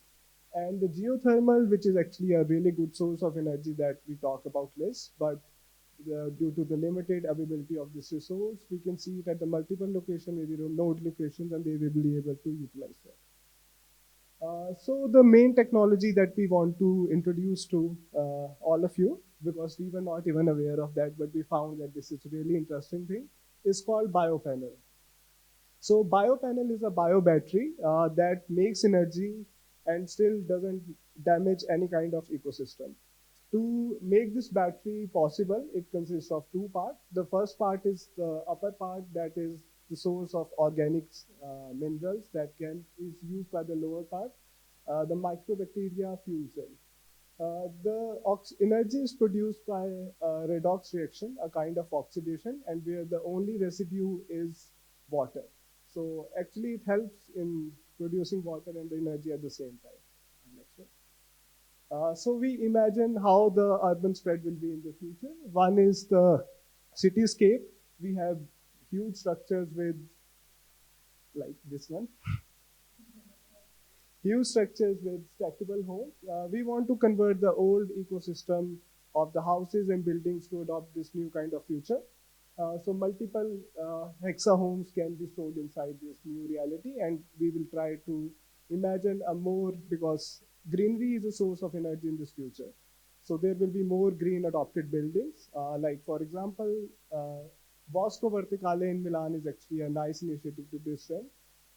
And the geothermal, which is actually a really good source of energy that we talk about less, but due to the limited availability of this resource, we can see it at the multiple locations, maybe node locations, and they will be able to utilize that. So the main technology that we want to introduce to all of you, because we were not even aware of that, but we found that this is a really interesting thing, is called biopanel. So biopanel is a bio battery that makes energy and still doesn't damage any kind of ecosystem. To make this battery possible, it consists of two parts. The first part is the upper part, that is the source of organic minerals that is used by the lower part, the microbacteria fuel cell. The energy is produced by a redox reaction, a kind of oxidation, and where the only residue is water. So actually it helps in producing water and energy at the same time. Next one. So we imagine how the urban spread will be in the future. One is the cityscape. We have huge structures with, like this one, huge structures with stackable homes. We want to convert the old ecosystem of the houses and buildings to adopt this new kind of future. So multiple hexa homes can be stored inside this new reality, and we will try to imagine a more, because greenery is a source of energy in this future. So there will be more green adopted buildings. Like for example, Bosco Verticale in Milan is actually a nice initiative to this trend.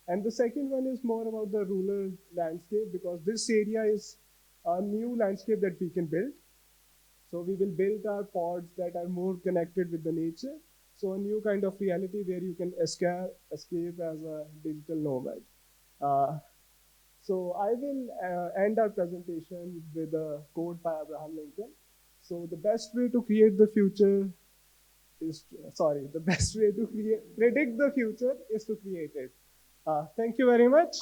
And the second one is more about the rural landscape, because this area is a new landscape that we can build. So we will build our pods that are more connected with the nature. So a new kind of reality where you can escape as a digital nomad. So I will end our presentation with a quote by Abraham Lincoln. So the best way to create the future is, the best way to predict the future is to create it. Thank you very much.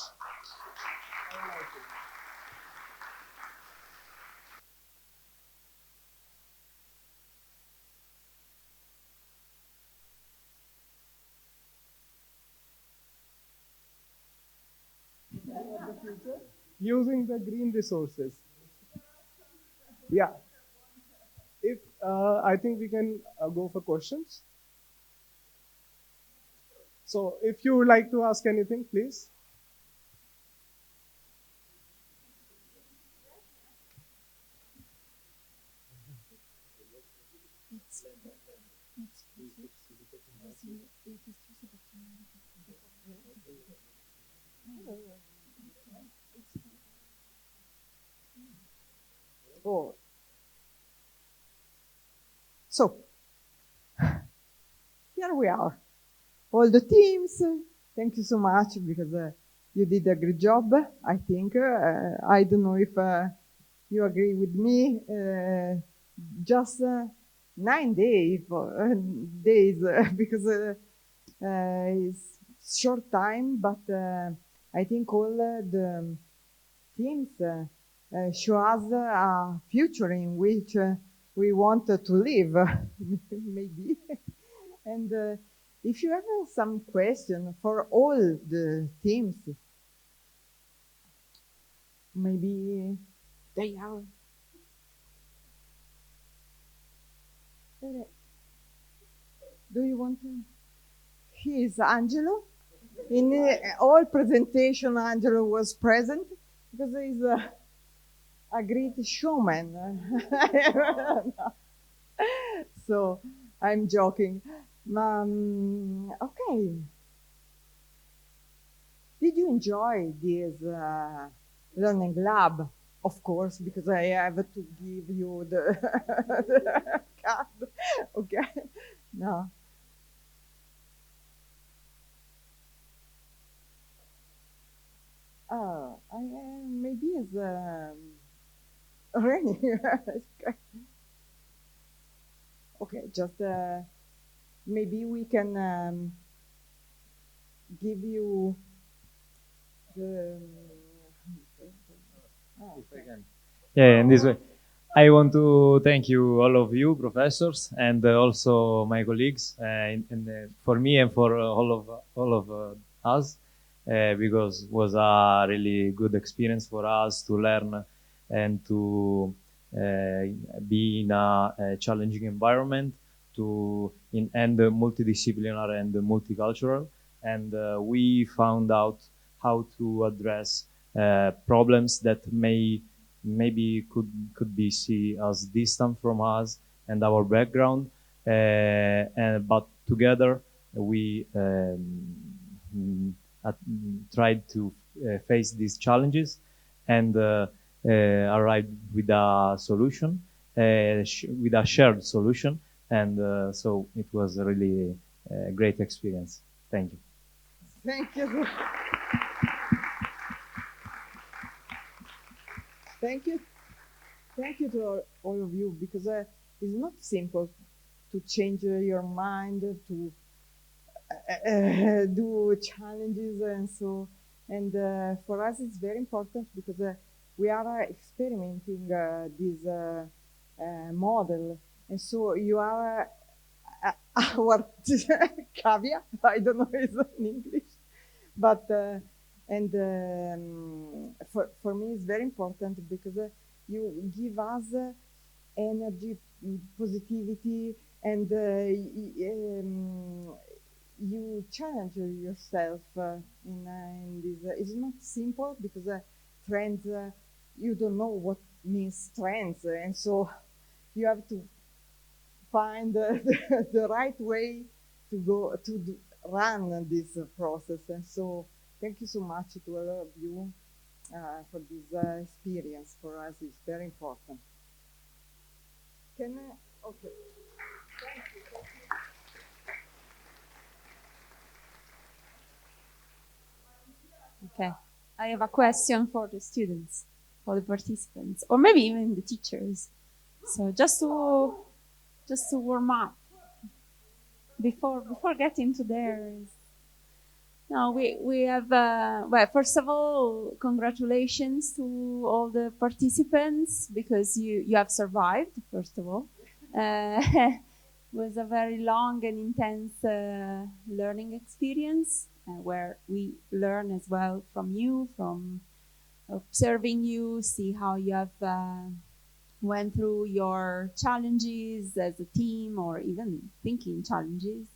The future using the green resources. Yeah. If I think we can go for questions. So if you would like to ask anything, please. Oh. So, here we are. All the teams, thank you so much, because you did a great job, I think. I don't know if you agree with me. Just 9 days, because it's short time, but I think all teams show us a future in which we want to live, maybe. And if you have some question for all the teams, maybe they are. Do you want to? He is Angelo. In all presentation, Angelo was present because he's a great showman. So I'm joking. Okay. Did you enjoy this learning lab? Of course, because I have to give you the, the card. Okay. No. Maybe it's raining. Okay, just maybe we can give you the. Yeah, in this way. I want to thank you, all of you, professors, and also my colleagues, for me and for all of us, because it was a really good experience for us to learn and to be in a challenging environment, and multidisciplinary and multicultural, and we found out how to address problems that maybe could be seen as distant from us and our background, but together we tried to face these challenges and arrived with a solution, with a shared solution, and so it was a really great experience. Thank you. Thank you. Thank you. Thank you to all of you, because it's not simple to change your mind, to do challenges and so. And for us, it's very important because we are experimenting this model. And so you are our caveat. I don't know if it's in English, but and for me it's very important because you give us energy, positivity, and you challenge yourself in this. It's not simple because trends, you don't know what means trends, and so you have to find the right way to go to run this process. And so thank you so much to all of you for this experience. For us, it's very important. Can I? Okay. Thank you. Okay, I have a question for the students, for the participants, or maybe even the teachers. So just to warm up before getting to theirs. No, we have. Well, first of all, congratulations to all the participants because you have survived. First of all, it was a very long and intense learning experience. Where we learn as well from you, from observing you, see how you have went through your challenges as a team or even thinking challenges.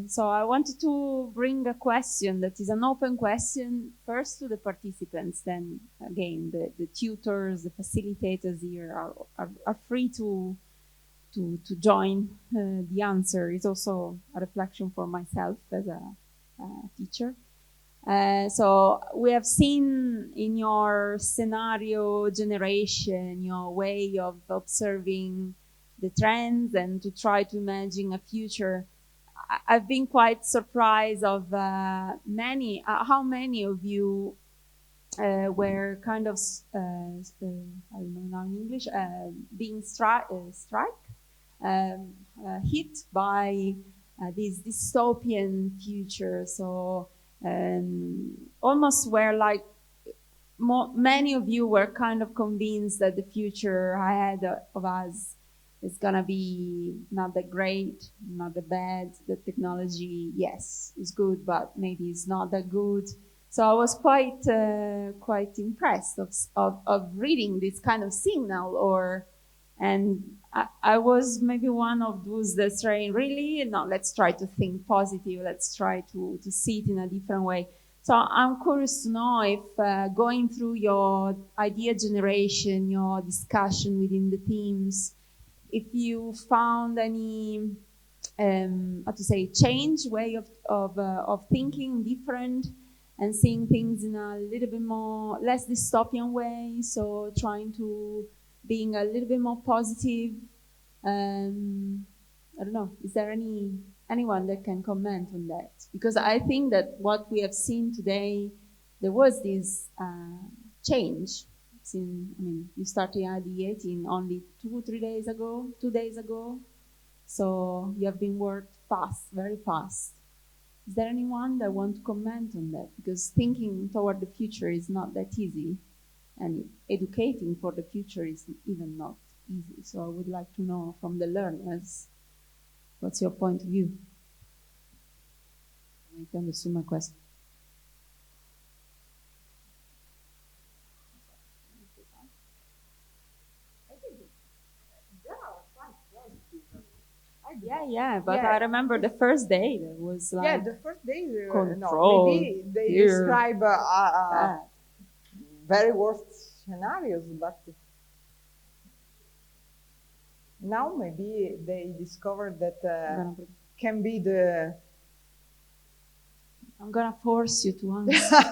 So I wanted to bring a question that is an open question first to the participants, then again the tutors, the facilitators here are free to join the answer. It's also a reflection for myself as a teacher. So we have seen in your scenario generation, your way of observing the trends and to try to imagine a future. I've been quite surprised of how many of you were kind of, I don't know now in English, being hit by this dystopian future. So almost were like many of you were kind of convinced that the future ahead of us is gonna be not that great, not that bad. The technology, yes, is good, but maybe it's not that good. So I was quite impressed of reading this kind of signal, and I was maybe one of those that's saying, really, no, let's try to think positive. Let's try to see it in a different way. So I'm curious to know if going through your idea generation, your discussion within the teams, if you found any, how to say, change way of thinking different and seeing things in a little bit more, less dystopian way. So trying to being a little bit more positive. I don't know, is there anyone that can comment on that? Because I think that what we have seen today, there was this change. You started ideating only 2 days ago. So you have been worked fast, very fast. Is there anyone that wants to comment on that? Because thinking toward the future is not that easy, and educating for the future is even not easy. So I would like to know from the learners, what's your point of view? I can understand my question. Yeah, but I remember the first day there was like the first day control. Maybe they describe very worst scenarios, but now maybe they discovered that can be the. I'm gonna force you to answer.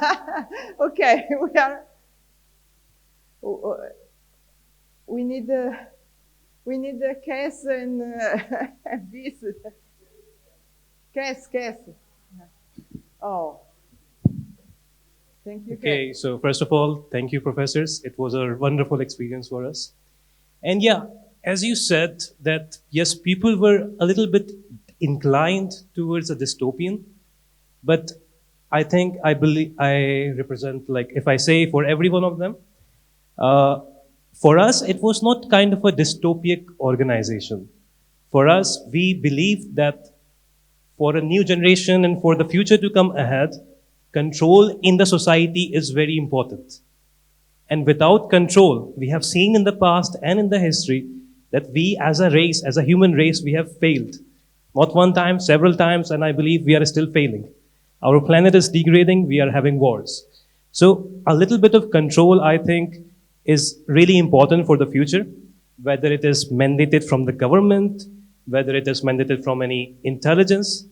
Okay, we need a case and this case. Oh, thank you. Okay, so first of all, thank you, professors. It was a wonderful experience for us. And yeah, as you said, that yes, people were a little bit inclined towards a dystopian, but I think I believe I represent, like, if I say for every one of them, for us, it was not kind of a dystopic organization. For us, we believed that for a new generation and for the future to come ahead, control in the society is very important. And without control, we have seen in the past and in the history that we as a race, as a human race, we have failed. Not one time, several times, and I believe we are still failing. Our planet is degrading, we are having wars. So a little bit of control, I think, is really important for the future, whether it is mandated from the government, whether it is mandated from any intelligence.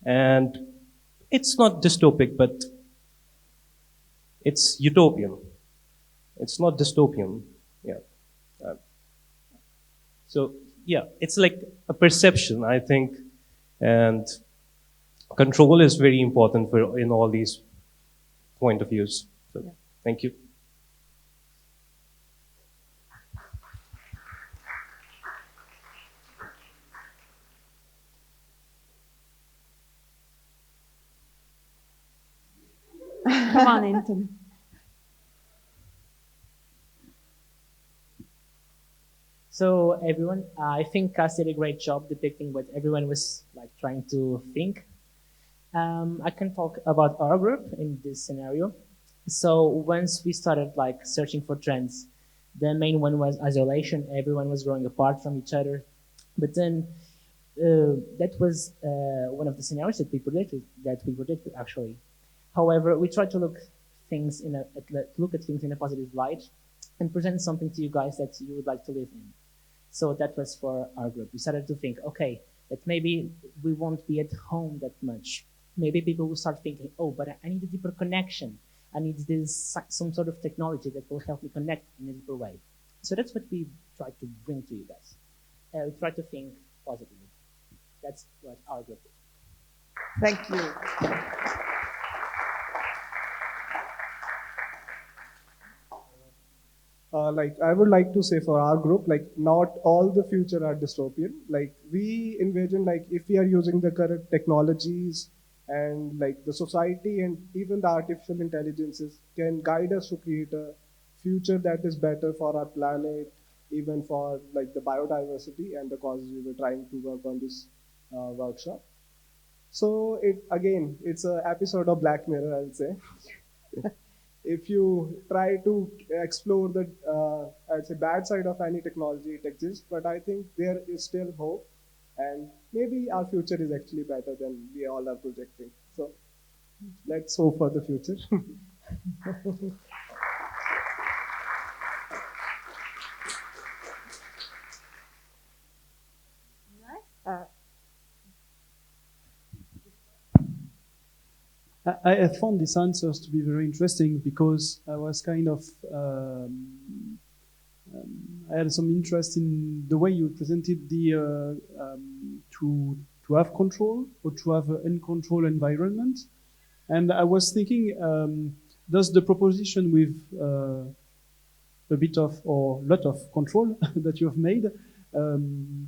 And it's not dystopic, but it's utopian. It's not dystopian. Yeah. So yeah, it's like a perception, I think, and control is very important for in all these point of views. So yeah. Thank you. Come on, Anthony. So everyone, I think Cass did a great job depicting what everyone was like trying to think. I can talk about our group in this scenario. So once we started like searching for trends, the main one was isolation. Everyone was growing apart from each other. But then that was one of the scenarios that we predicted actually. However, we tried to look at things in a positive light and present something to you guys that you would like to live in. So that was for our group. We started to think, okay, that maybe we won't be at home that much. Maybe people will start thinking, oh, but I need a deeper connection. I need some sort of technology that will help me connect in a deeper way. So that's what we tried to bring to you guys. We tried to think positively. That's what our group is. Thank you. Like I would like to say for our group, like not all the future are dystopian. Like we envision, like if we are using the current technologies and like the society and even the artificial intelligences can guide us to create a future that is better for our planet, even for like the biodiversity and the causes we were trying to work on this workshop. So it's an episode of Black Mirror, I'll say. If you try to explore the, I'd say, bad side of any technology, it exists, but I think there is still hope, and maybe our future is actually better than we all are projecting. So let's hope for the future. I found these answers to be very interesting because I was kind of I had some interest in the way you presented the to have control or to have an uncontrolled environment, and I was thinking, does the proposition with a bit of or lot of control that you have made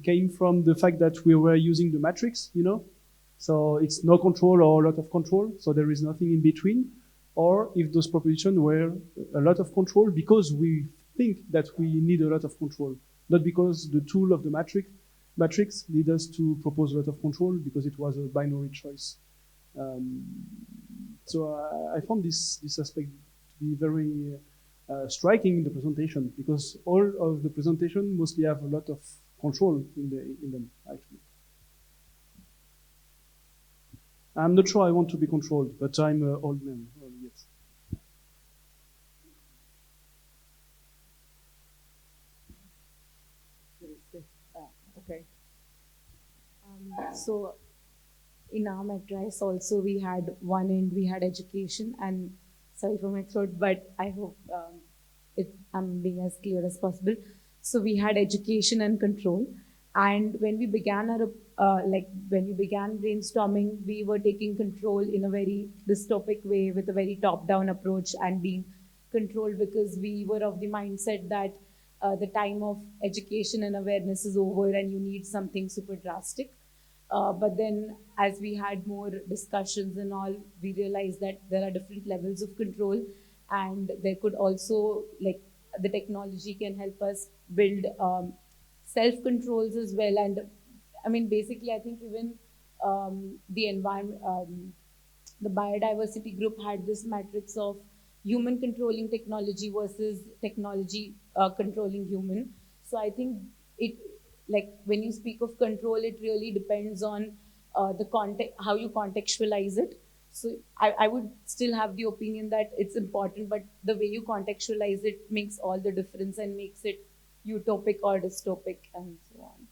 came from the fact that we were using the matrix, you know? So it's no control or a lot of control, so there is nothing in between. Or if those propositions were a lot of control because we think that we need a lot of control, not because the tool of the matrix lead us to propose a lot of control because it was a binary choice. So I found this aspect to be very striking in the presentation because all of the presentation mostly have a lot of control in them, actually. I'm not sure I want to be controlled, but I'm an old man. Well, yes. Okay. So in our matrix also we had one end, we had education, and sorry for my throat, but I hope I'm being as clear as possible. So we had education and control. And when we began our when we began brainstorming, we were taking control in a very dystopic way with a very top-down approach and being controlled because we were of the mindset that the time of education and awareness is over and you need something super drastic. But then as we had more discussions and all, we realized that there are different levels of control, and there could also, like, the technology can help us build self-controls as well. And I mean, basically, I think even the environment, the biodiversity group had this matrix of human controlling technology versus technology controlling human. So I think it, like, when you speak of control, it really depends on the context, how you contextualize it. So I would still have the opinion that it's important, but the way you contextualize it makes all the difference and makes it utopic or dystopic and so on.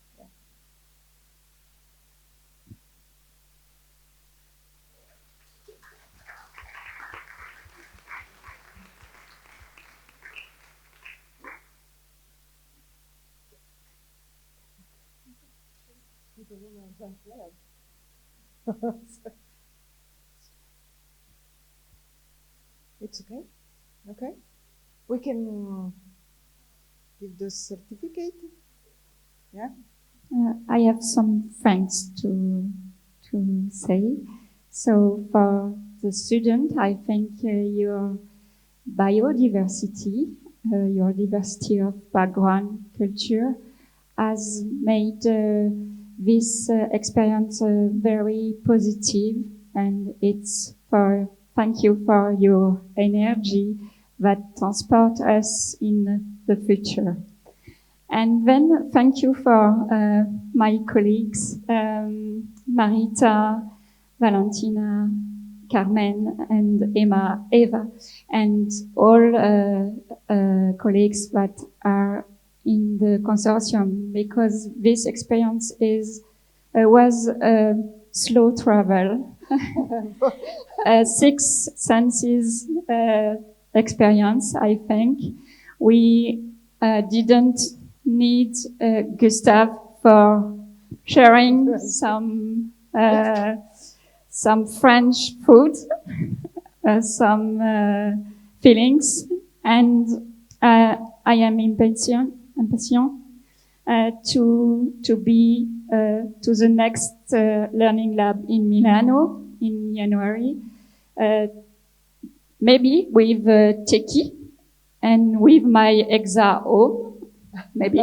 Yeah. It's okay. Okay. We can give the certificate. Yeah. I have some thanks to say. So for the student, I think your biodiversity, your diversity of background, culture, has made this experience very positive, and it's for thank you for your energy that transport us in the future. And then thank you for my colleagues, Marita, Valentina, Carmen, and Eva, and all colleagues that are in the consortium, because this experience was slow travel, 6 senses experience. I think we didn't need Gustav for sharing some French food, some feelings, and I am impatient to be to the next Learning Lab in Milano, in January. Maybe with Teki and with my EXA-O, maybe.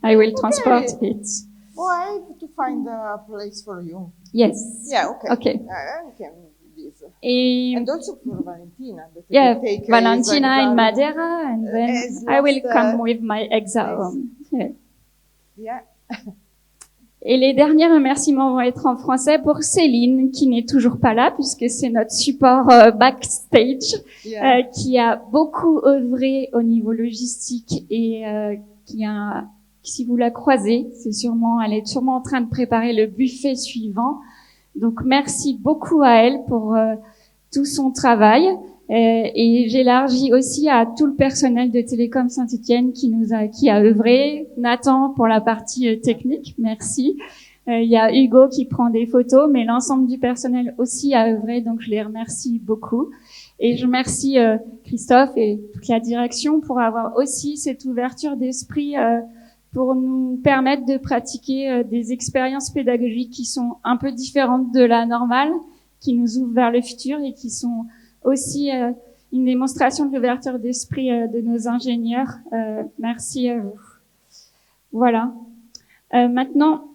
I will transport it. Oh, I have to find a place for you. Yes. Yeah, okay. Okay. I can do this. And also for Valentina. That yeah, will take Valentina in exam. Madeira, and then I will come with my EXA-O. Yeah. Yeah. Et les derniers remerciements vont être en français pour Céline, qui n'est toujours pas là, puisque c'est notre support backstage, qui a beaucoup œuvré au niveau logistique et si vous la croisez, elle est sûrement en train de préparer le buffet suivant. Donc merci beaucoup à elle pour tout son travail. Et j'élargis aussi à tout le personnel de Télécom Saint-Etienne qui a œuvré. Nathan pour la partie technique, merci. Il y a Hugo qui prend des photos, mais l'ensemble du personnel aussi a œuvré, donc je les remercie beaucoup. Et je remercie Christophe et toute la direction pour avoir aussi cette ouverture d'esprit pour nous permettre de pratiquer des expériences pédagogiques qui sont un peu différentes de la normale, qui nous ouvrent vers le futur et qui sont aussi une démonstration de l'ouverture d'esprit de nos ingénieurs. Merci à vous. Voilà. Maintenant,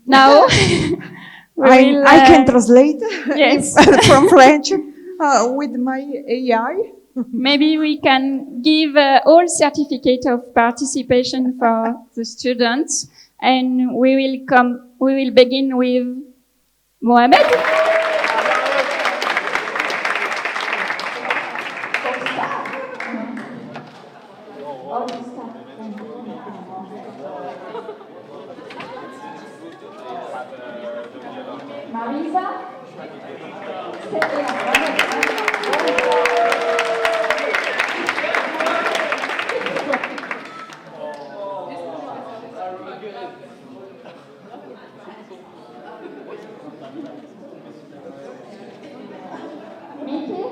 now I can translate yes. from French with my AI. Maybe we can give all certificate of participation for the students, and we will begin with Mohamed. Marisa. Mickey.